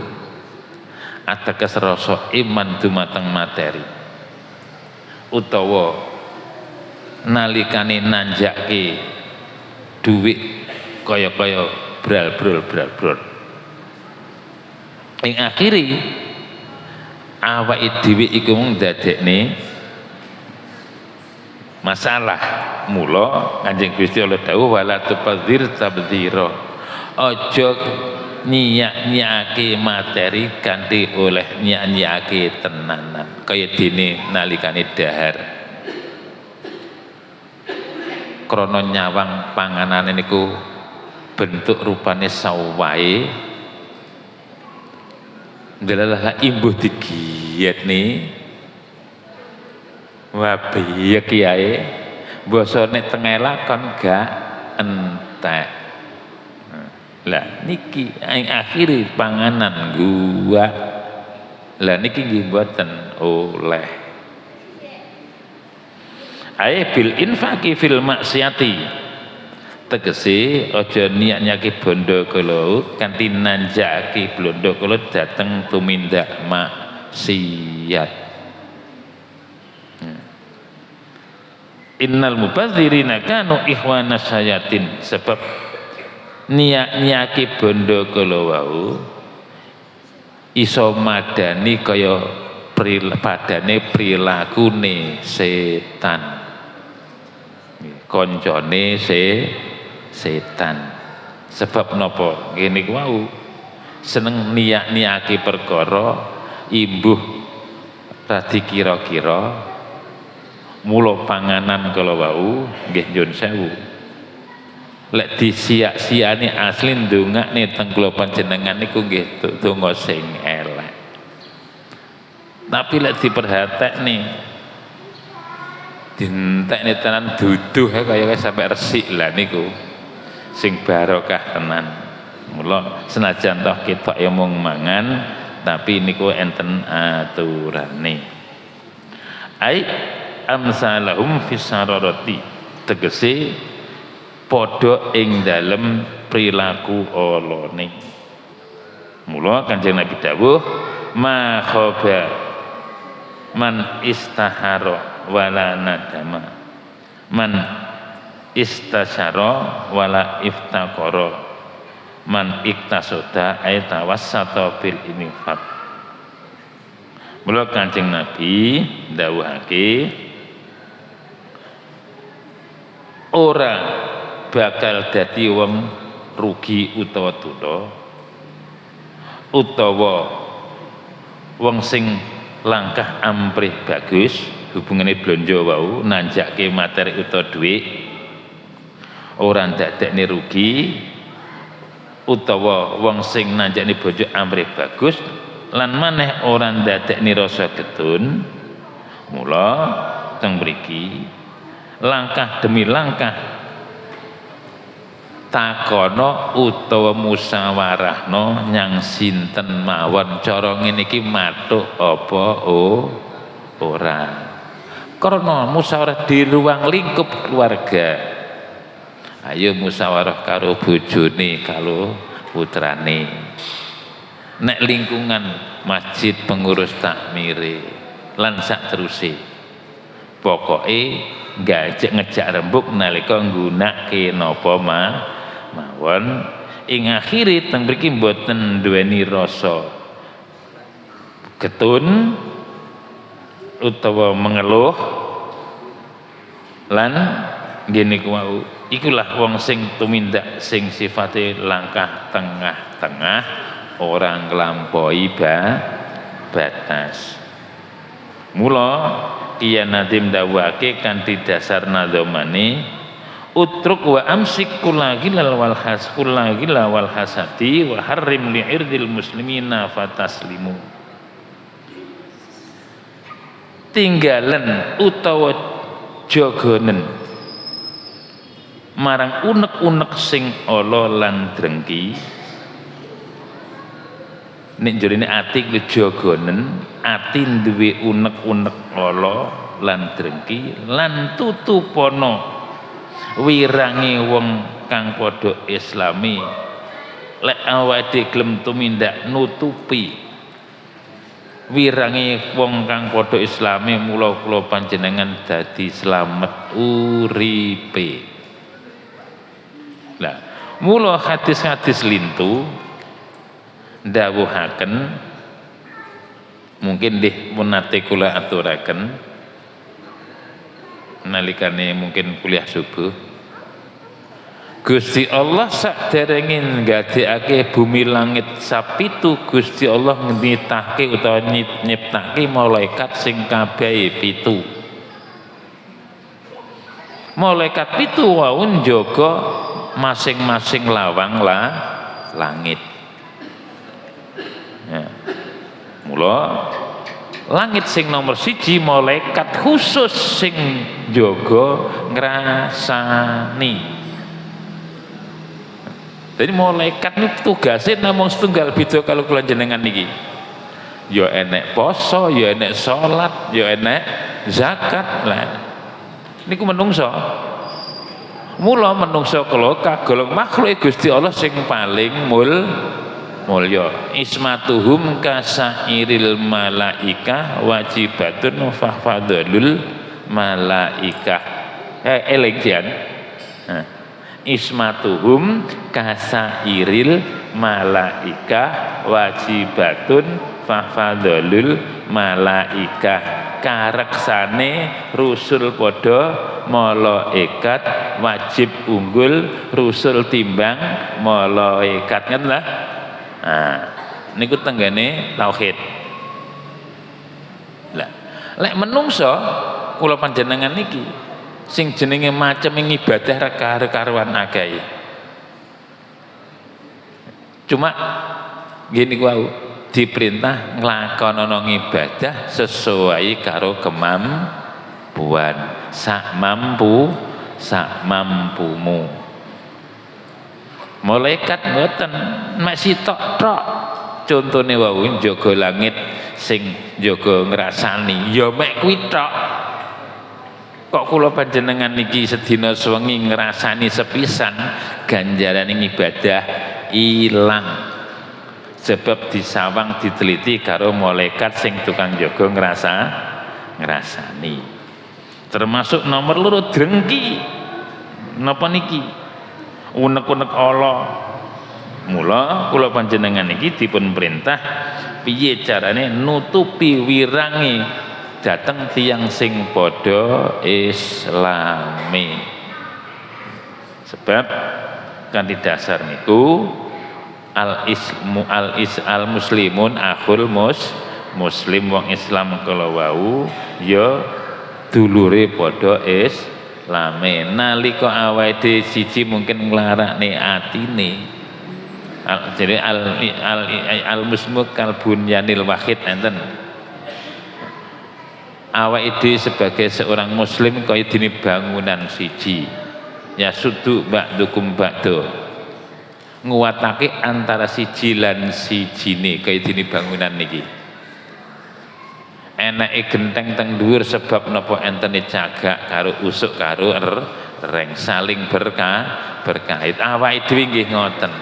ateges rasa iman dumateng materi utawa nalikane nanjake dhuwit kaya-kaya bral-brol ing akhiri awake dhewe iku mung dadekne masalah. Mula Kanjeng Gusti Allah dawuh wala tubadzir tabdzira aja nyiak-nyiake materi kanthi oleh nyiak-nyiake tenanan kaya dene nalikane dahar krana nyawang panganane niku bentuk rupane sawahe ndelalah imbuh digiyetne wabiya kiai bosone tengela kon gak entek lah niki ing akhiri panganan gua lah niki nggih mboten oleh ae bil infaqi fil maksiati tegese aja niat-niake bondo kala kanthi nanjakake blondo kala dateng tumindak maksiat. Innal mubadzirina kanu ikhwana sayatin sebab niat-niake bondo kala wau iso madani kaya padane prilakune setan koncone setan sebab napa ngene ku wau seneng niat-niake perkara imbuh radi kira-kira mula panganan kala wau nggih nyun sewu lek disiak-siane asli ndongakne teng kula panjenengan niku nggih donga sing elek tapi lek diperhatekne dintekne tenan duduh kaya sampai resik lah niku sing barokah tenan. Mula senajan toh ketok ya mung mangan tapi niku enten aturane. Ai amsalahum fis sararati, tegese padha ing dalem perilaku olone. Mula Kanjeng Nabi dawuh ma khaba man istahara wala nadama, man istasyara wala iftaqara, man iktasoda ay tawassata bil infaq. Mula Kanjeng Nabi dawuhake ora bakal dadi wong rugi utawa dosa utawa wong sing langkah amprih bagus hubungane blanja wau nanjake materi utawa dhuwit ora ndadekne rugi, utawa wong sing nanjakne bojo amrih bagus lan maneh ora ndadekne rasa getun. Mula teng mriki langkah demi langkah takono utawa musyawarahno nyang sinten mawon cara ngene iki matuk apa ora. Karena musyawarah di ruang lingkup keluarga, ayo musyawarah karo bojone karo putrane, nek lingkungan masjid pengurus takmire lan sak teruse pokoke ngejak rembug nalika nggunakake napa mawon ing akhire teng mriki mboten duweni rasa getun utawa mengeluh lan ngene kuwi ikulah wong sing tumindak sing sifate langkah tengah-tengah ora nglampaui batas. Mula Kiai Nadim dawuhake kanthi dasar nadhamane utruk wa amsik kullagilal wal hasadi wa harrim li irdil muslimina fataslimu. Tinggalen utawa jogonen marang unek-unek sing ala lan drengki. Nek jarine ati kuwi jogonen, ati duwe unek-unek ala lan drengki lan tutupana wirange wong kang padha islami lek awake gelem tumindak nutupi wirange wong kang padha islami. Mula kula panjenengan dadi slamet uripe. Lah mula hadis-hadis lintu dawuhaken mungkin nate kula aturaken nalikane mungkin kuliah subuh. Gusti Allah saderenge nggadekake bumi langit sapitu, Gusti Allah nitahke utawa nyiptake malaikat sing kabehe 7. Malaikat 7 wau njaga masing-masing lawang langit. Ya. Mula langit sing nomor 1 malaikat khusus sing jaga ngrasani. Jadi malaikat ini tugasnya namung setunggal beda kalau kula jenengan niki. Ya enek poso, ya enek salat, ya enek zakat lah. Niku menungso. Mula menungso kula kagolong makhluk Gusti Allah sing paling mulya. Ismatuhum kasairil malaikah wajibatun fahfadulul malaikah. Eling jan. Ismatuhum kasairil malaikah wajibatun fahfadulul malaikah. Kareksane rusul padha malaikat wajib unggul rusul timbang malaikat. Ngeten lah. Nah, niku tenggane tauhid. Lah, lek menungso kula panjenengan niki sing jenenge macem ibadah reka-rekaruan akeh. Cuma gini wau diperintah nglakonana ibadah sesuai karo kemampuan. kemampuan, sak mampumu. Malaikat mboten masih tok contone wau jaga langit sing jaga ngrasani ya mek kuwi tok. Kok kula panjenengan niki sedina sewengi ngrasani sepisan ganjaran ibadah ilang. Sebab disawang diteliti karo malaikat sing tukang jaga ngrasani. Termasuk nomor loro drengki. Napa niki? Unek-unek Allah. Mula kula panjenengan niki dipun perintah piye carane nutupi wirange dateng tiyang sing padha islami. Sebab kanthi dasar niku al muslimun akhul muslim, wong Islam kala wau ya dulure padha islame. Nalika awake dhewe siji mungkin nglarakne atine. Jadi al muslimu kal bunyanil wahid enten. Awake dhewe sebagai seorang muslim kaya dene bangunan siji. Ya sudu ba'dukum ba'du. Nguwatake antara siji lan sijine kaya dene bangunan niki. Enake genteng teng dhuwur sebab napa entene cagak karo usuk karo reng saling berkait. Awake dhewe nggih ngoten.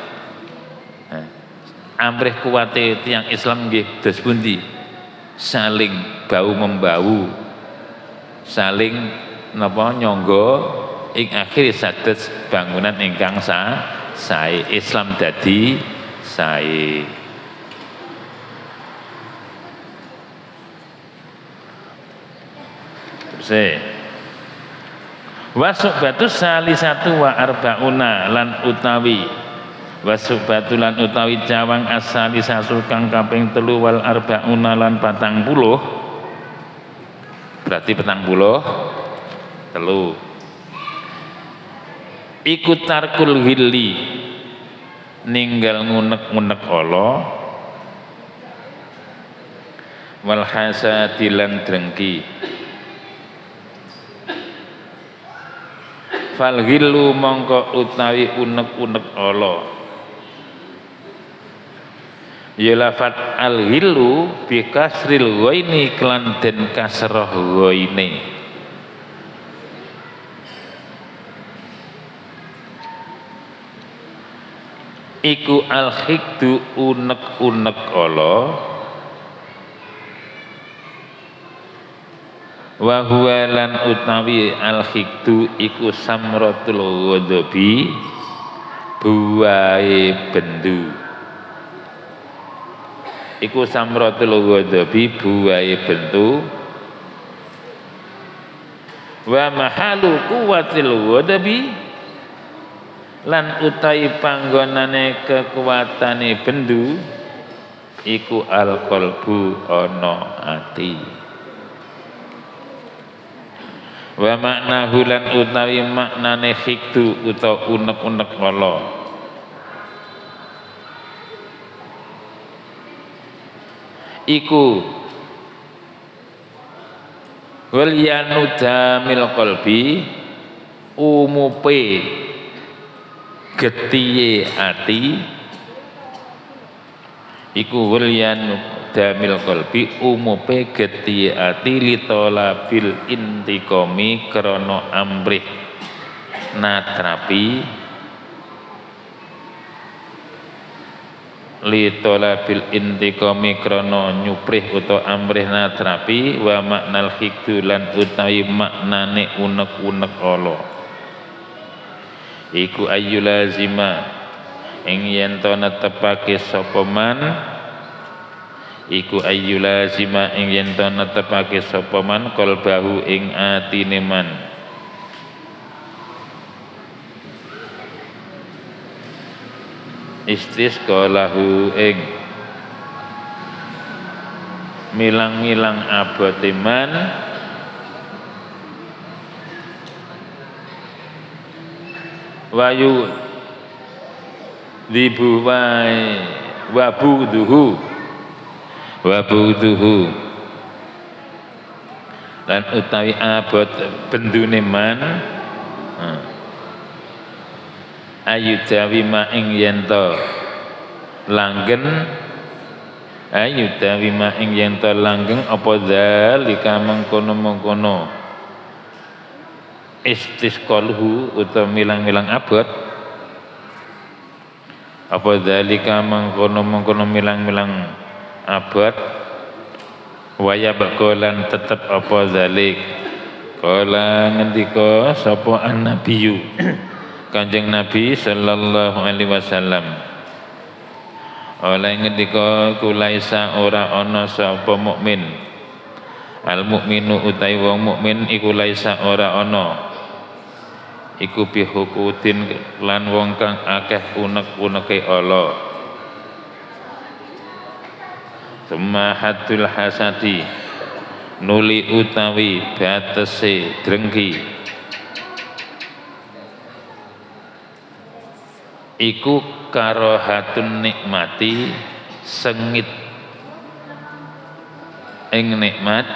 Amrih kuwate tiyang Islam nggih dos pundi? Saling bau membau, saling napa nyangga ing akhir sades bangunan ingkang sae. Islam dadi sae. Terus wasubatu salisatu wa arbauna lan utawi wasubatu lan utawi jawang asali satu kang kaping 3 wal arbauna lan 40 berarti 40 telu iku tarkul hilli ninggal ngunek-ngunek Allah wal hasadi lan drengki. Fal hillu mongko utawi unek-unek Allah ya lafat al hillu bi kasril ghaini klan den kasrah ghaine. Iku al-hikdu unek-unek Allah wa huwa lan utawi al-hikdu iku samratul ghadabi buahe bendu. Iku samratul ghadabi buahe bendu wa mahalu quwwatil ghadabi lan utai panggonane kekuatane bendu iku al-qalbu ana ati. Wa maknahu lan utawi maknane hikdu utawa unek-unek Allah iku wal yanudamil qalbi umupe getiye ati iku walian damil qalbi umupe getiye ati litolabil intiqami krana amrih natrapi litolabil intiqami krana nyuprih utawa amrih natrapi wa maknal hikdu lan utawi maknane unek-unek Allah iku ayyulazima ing yen to netepake sapa man iku ayyulazima ing yen to netepake sapa man qalbahu ing atine man istisqalahu ing milang-milang abote man wayu dibu wabuduhu lan utawi abot bendune man ayu dawi ma ing yento langgeng ayu dawi ma ing yento langgeng apa zalika mengkono-mengkono istisqalhu utawa milang-milang abot apa zalika mengkono-mengkono milang-milang abot waya bakolan tetep apa zalik kala ngendika sapa an-nabiyyu Kanjeng Nabi sallallahu alaihi wasallam oleh ngendika kulaisa ora ana sapa mukmin al mukminu utai wong mukmin iku laisa ora ana iku bihukutin lan wong kang akeh unek-uneke Allah Summahatul hasadi nuli utawi batese drengki iku karohatun nikmati sengit ing nikmat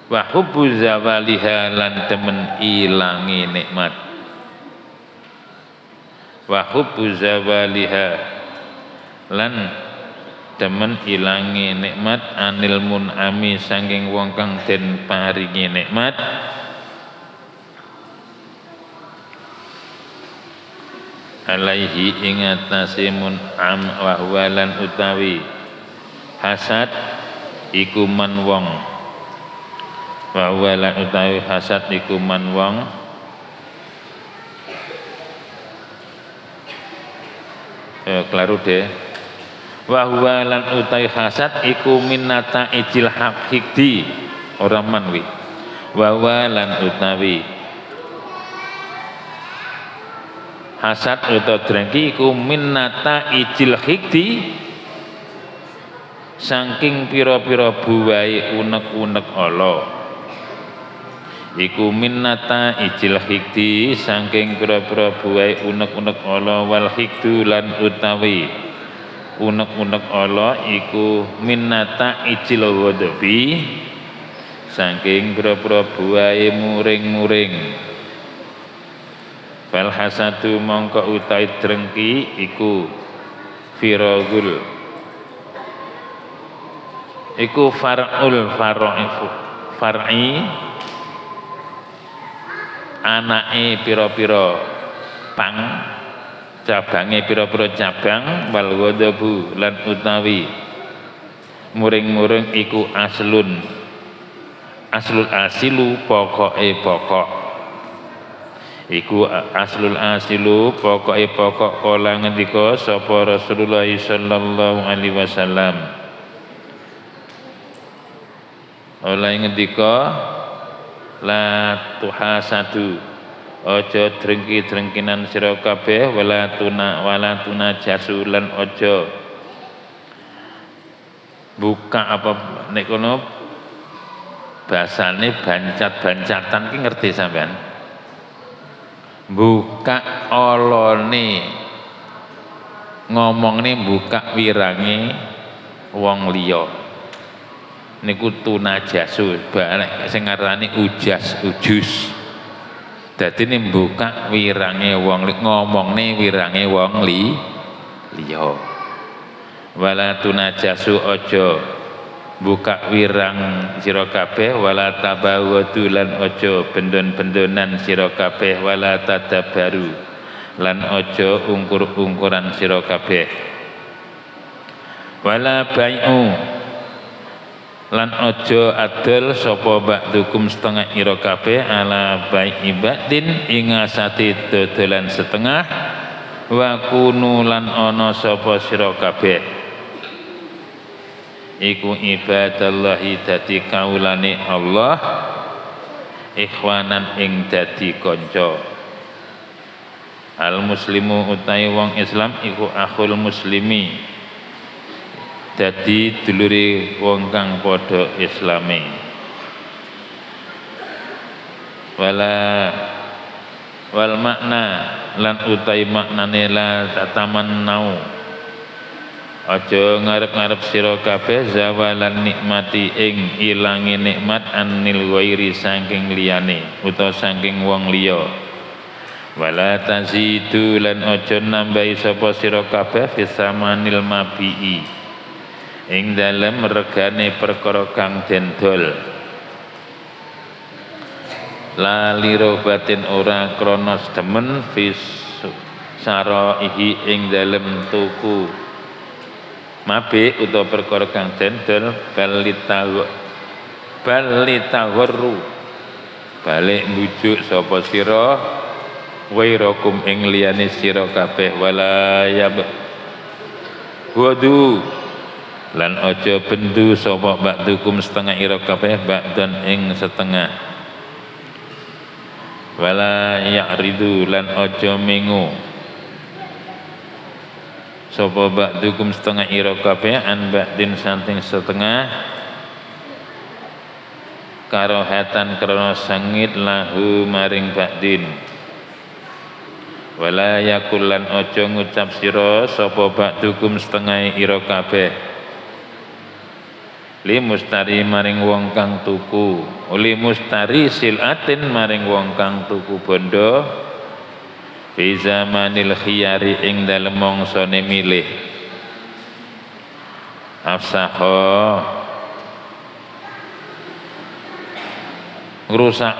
wa hubbu zawaliha lan temen ilangi nikmat wa hubbu zawaliha lan demen ilangi nikmat anil mun'ami saking wong kang den paringi nikmat alaihi ing atase mun'am wa huwa lan utawi hasad iku man wong wa huwa lan utawi hasad iku man wong klaru deh wa huwa lan utawi hasad iku minnata ijil hikdi ora manwi wa huwa lan utawi hasad utawa drengki iku minnata ijil hikdi saking pira-pira buwahe unek-unek Allah iku minnata ijil hikdi saking pira-pira buwahe unek-unek Allah wal hikdu lan utawi unek-unek Allah iku minnata ijil ghadabi saking pira-pira buwahe muring-muring fal hasadu mongko utawi drengki iku firagul iku far'ul far'i anake pira-pira pang cabange pira-pira cabang wal ghadabu lan utawi muring-muring iku aslul asilu pokoke pokok iku aslul asilu pokoke pokok kala ngendika sapa Rasulullah sallallahu alaihi wasallam oleh ngendika la tuhasadu aja drengki-drengkinan sira kabeh wala tuna jasu lan aja buka apa nek kono basane bancat-bancatan ki ngerti sampean buka olone ngomongne buka wirange wong liya niku tunajasu barek sing ngarani ujus dadi buka wirange wong ngomongne wirange wong liya wala tunajasu aja buka wirang sira kabeh wala tabawadu lan aja bendon-bendonan sira kabeh wala tadabaru lan aja ungkur-ungkuran sira kabeh wala bai'u lan aja adol sapa ba'dukum setengah ira kabeh ala bai'i ba'din ing asati dodolan setengah wa kunu lan ana sapa sira kabeh iku ibadallahi dadi kaulane Allah ikhwanan ing dadi kanca al muslimu utai wong Islam iku akhul muslimi dadi dulure wong kang padha islame wal makna lan utai maknane la tatamannau Aja ngarep-ngarep sira kabeh zawalan nikmati ing ilange nikmat anil ghairi saking liyane utawa saking wong liya. Wala tazidu lan aja nambahi sapa sira kabeh fisamanil mabii ing dalem regane perkara kang den dol. La lirobatin ora krana demen fis saraihi ing dalem tuku mabe utawa perkara kang dendel balitagorru balik mbujuk sapa sira wairakum ing liyane sira kabeh wala yab wadu lan aja bendu sapa ba'dukum setengah ira kabeh ba'dan ing setengah wala ya'ridu lan aja mengo sapa ba'dukum setengah ira kabeh an ba'din saking setengah karohatan krana sengit lahu maring ba'din wala yakulan aja ngucap sira sapa ba'dukum setengah ira kabeh li mustari maring wong kang tuku li mustari silatin maring wong kang tuku bondo fi zamanil khiyari ing dalem mangsane milih afsaha ngrusak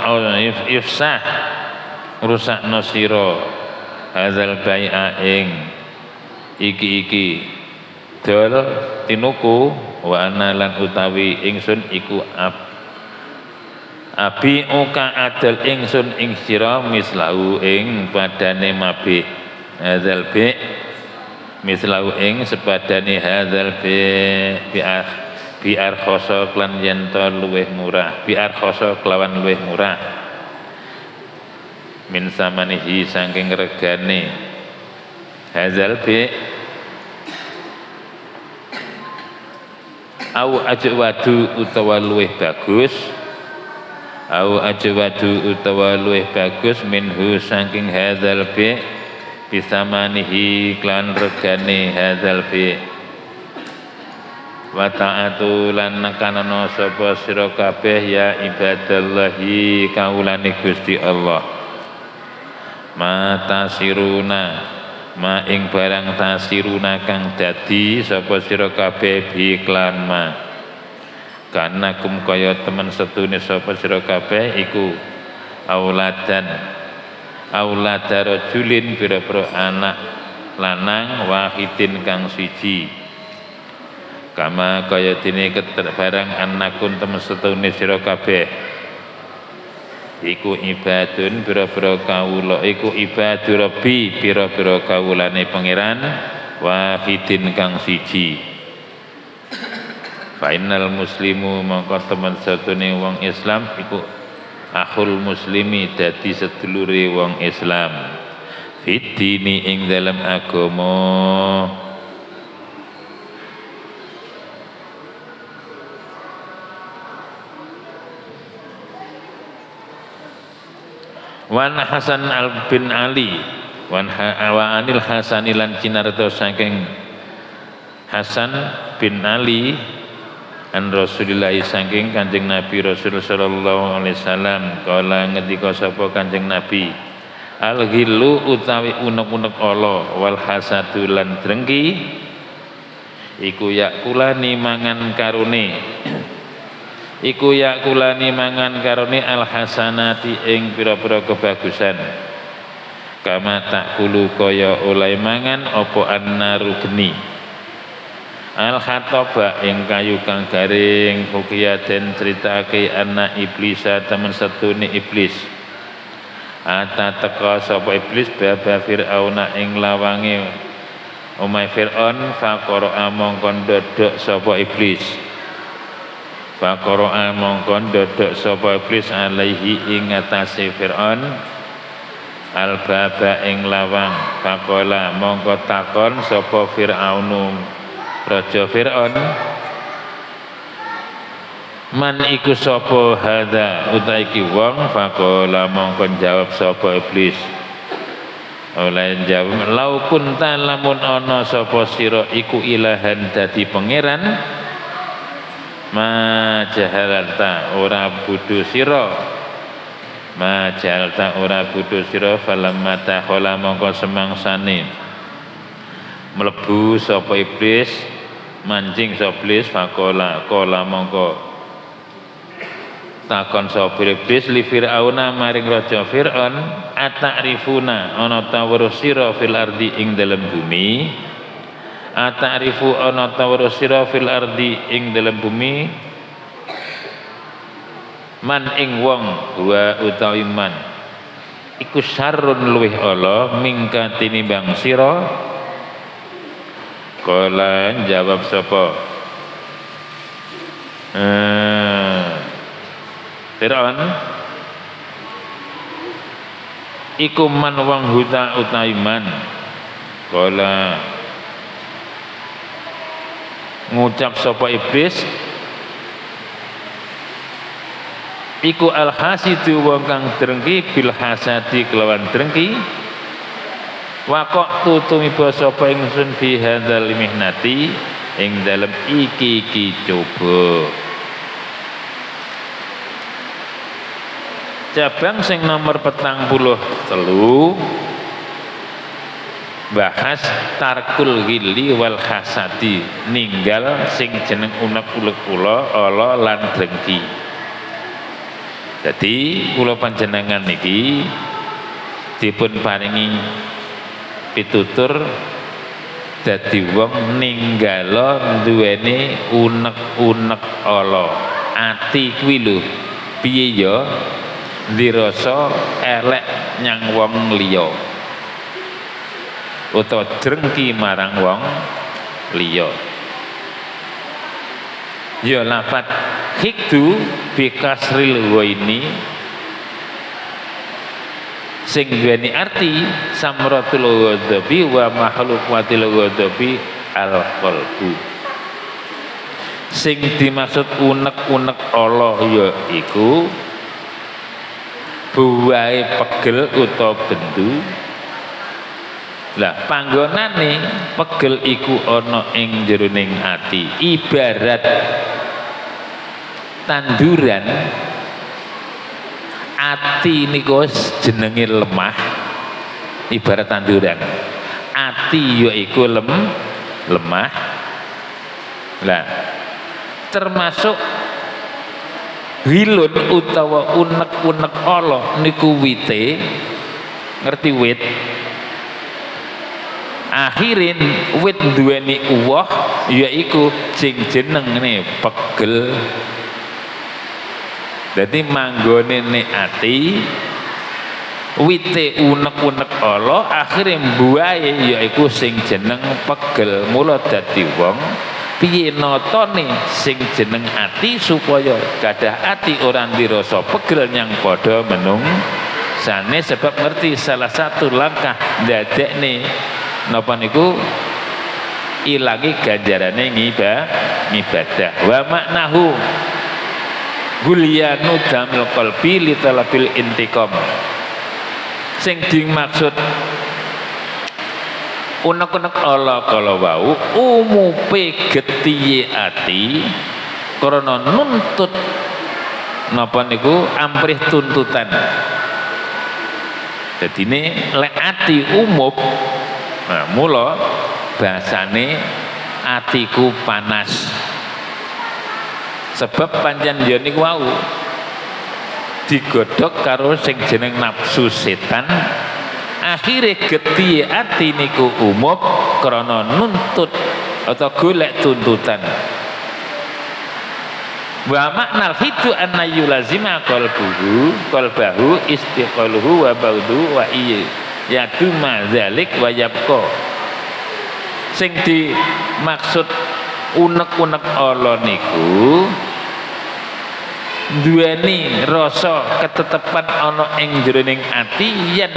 ifsah ngrusakno sira hadzal bai'a ing iki dol tinuku wa ana lan utawi ingsun iku abi uka adal ingsun ing sira mislahu ing padane mabi hadzal bi mislahu ing sepadane hadzal biar khoso klan yento luweh murah biar khoso kelawan luweh murah min samanihi saking regane hadzal bi au ajwadu utawa luweh bagus au ajwadu utawa luweh bagus minhu saking hadzal bi bisamanihi klan regane hadzal bi wa ta'atu lan nekanana sapa sira kabeh ya ibadallahi kaulane Gusti Allah mata siruna ma ing barang tasiruna kang dadi sapa sira kabeh bi klan ma karena kum kaya temen setune sapa sira kabeh iku auladar julin pira-pira anak lanang wahidin kang siji kama kaya dene barang anakun temen setune sira kabeh iku ibadun pira-pira kawula iku ibadu rabbi pira-pira kawulane pangeran wahidin kang siji Fainal muslimu mongko temen satune wong Islam iku akhul muslimi dadi sedulure wong Islam fitini ing dalam agama wan Hasan al bin Ali wa anil Hasani lan cinarto saking Hasan bin Ali an Rasulillah saking Kanjeng Nabi Rasul sallallahu alaihi wasallam kala ngendika sapa Kanjeng Nabi al ghillu utawi unek-unek ala wal hasadu lan drengki iku yakulani mangan karone al hasanati ing pira-pira kebagusan kama takulu kaya oleh mangan apa annaru geni al khatoba ing kayu kang garing hukiyaden critake anak iblis temen setune iblis ata teka sapa iblis baba Fir'auna ing lawange omahe Fir'aun faqara mongkon ndodok sapa iblis alaihi ing atase Fir'aun al baba ing lawang faqala mongko takon sapa Fir'aunu Raja Fir'aun man iku sapa hadza utaiki wong faqala mongkon jawab sapa iblis oleh jawab lau kunta lamun ana sapa sira iku ilahan dadi pangeran ma jahalta ora bodho sira ma jahalta ora bodho sira falamma takhala mongko semangsane mlebu sapa iblis mancing sapa iblis faqala qala mongko takon sapa iblis li Fir'auna maring raja Fir'aun ata'rifuna ana ta weruh sira fil ardi ing dalem bumi ata'rifu ana ta weruh sira fil ardi ing dalem bumi man ing wong wa utawi man iku sarun luwih ala mingka tinimbang sira kala jawab sapa Fir'aun iku man wong huta utawi man kala ngucap sapa iblis iku alhasidu wong kang drengki bil hasadi kelawan drengki wakok tutumiba sapa ingsun fi hadzal mihnati ing dalem iki coba. Cabang sing nomor 43 bahas tarkul ghilli wal hasadi ninggal sing jeneng unek-unek kula ala lan drengki. Jadi kula panjenengan niki dipun paringi pitutur dadi wong ninggala duweni unek-unek ala. Ati kuwi lho piye ya dirasa elek nyang wong liya utawa drengki marang wong liya. Ya lafat hikdu bi kasril ghaini sing duweni arti samratul ghadabi wa makhluqatil ghadabi al qalbu. Sing dimaksud unek-unek Allah ya iku buahe pegel utawa bendu. Lah panggonane pegel iku ana ing jeroning ati, ibarat tanduran. Ati niku jenenge lemah, ibarat tanduran. Ati yaiku lemah. Lah termasuk hilun utawa unek-unek Allah niku wite, ngerti wit? Akhirin wit duweni uwah yaiku sing jenenge pegel. Dadi manggone ne ati wite unek-unek Allah akhire mbuahe yaiku sing jeneng pegel. Mula dadi wong piye natane sing jeneng ati supaya gadah ati ora dirasa pegel nyang padha menung sane sebab ngerti salah satu langkah ndadekne napa niku ilangi ganjarane ngibadah wa maknahu gulyanu damil qalbi li talabil intiqam. Sing dimaksud unek-unek Allah kala wau umupe getihe ati karena nuntut napa niku amprih tuntutan. Dadine lek ati umup, nah mula bahasane atiku panas. Sebab pancen ya niku wau digodhog karo sing jeneng nafsu setan. Akhire getihe ati niku umup krana nuntut atau golek tuntutan. Wa maknal hidu anna yulazima qalbahu istiqaluhu wa baudu wa iya yadu mazalik wa yabqa. Sing dimaksud unek-unek Allah niku duweni rasa ketetepan ana ing jroning ati yen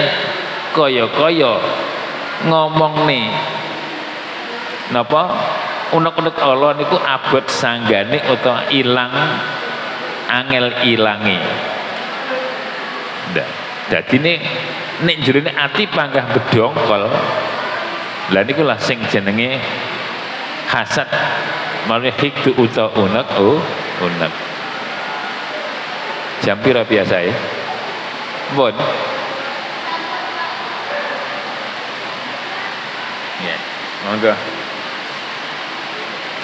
kaya-kaya ngomongne napa unek-unek Allah niku abot sanggane utawa ilang angel ilange. Dadine nek jerone ati panggah bedongkol. Lah niku lah sing jenenge hasad malah hikdu uta unek unek. Jam pira biasa ya? Bon. Ya, monggo.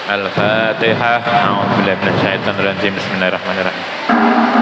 Al-Fatihah. A'udzu billahi minasyaitonir rajim. Bismillahirrahmanirrahim.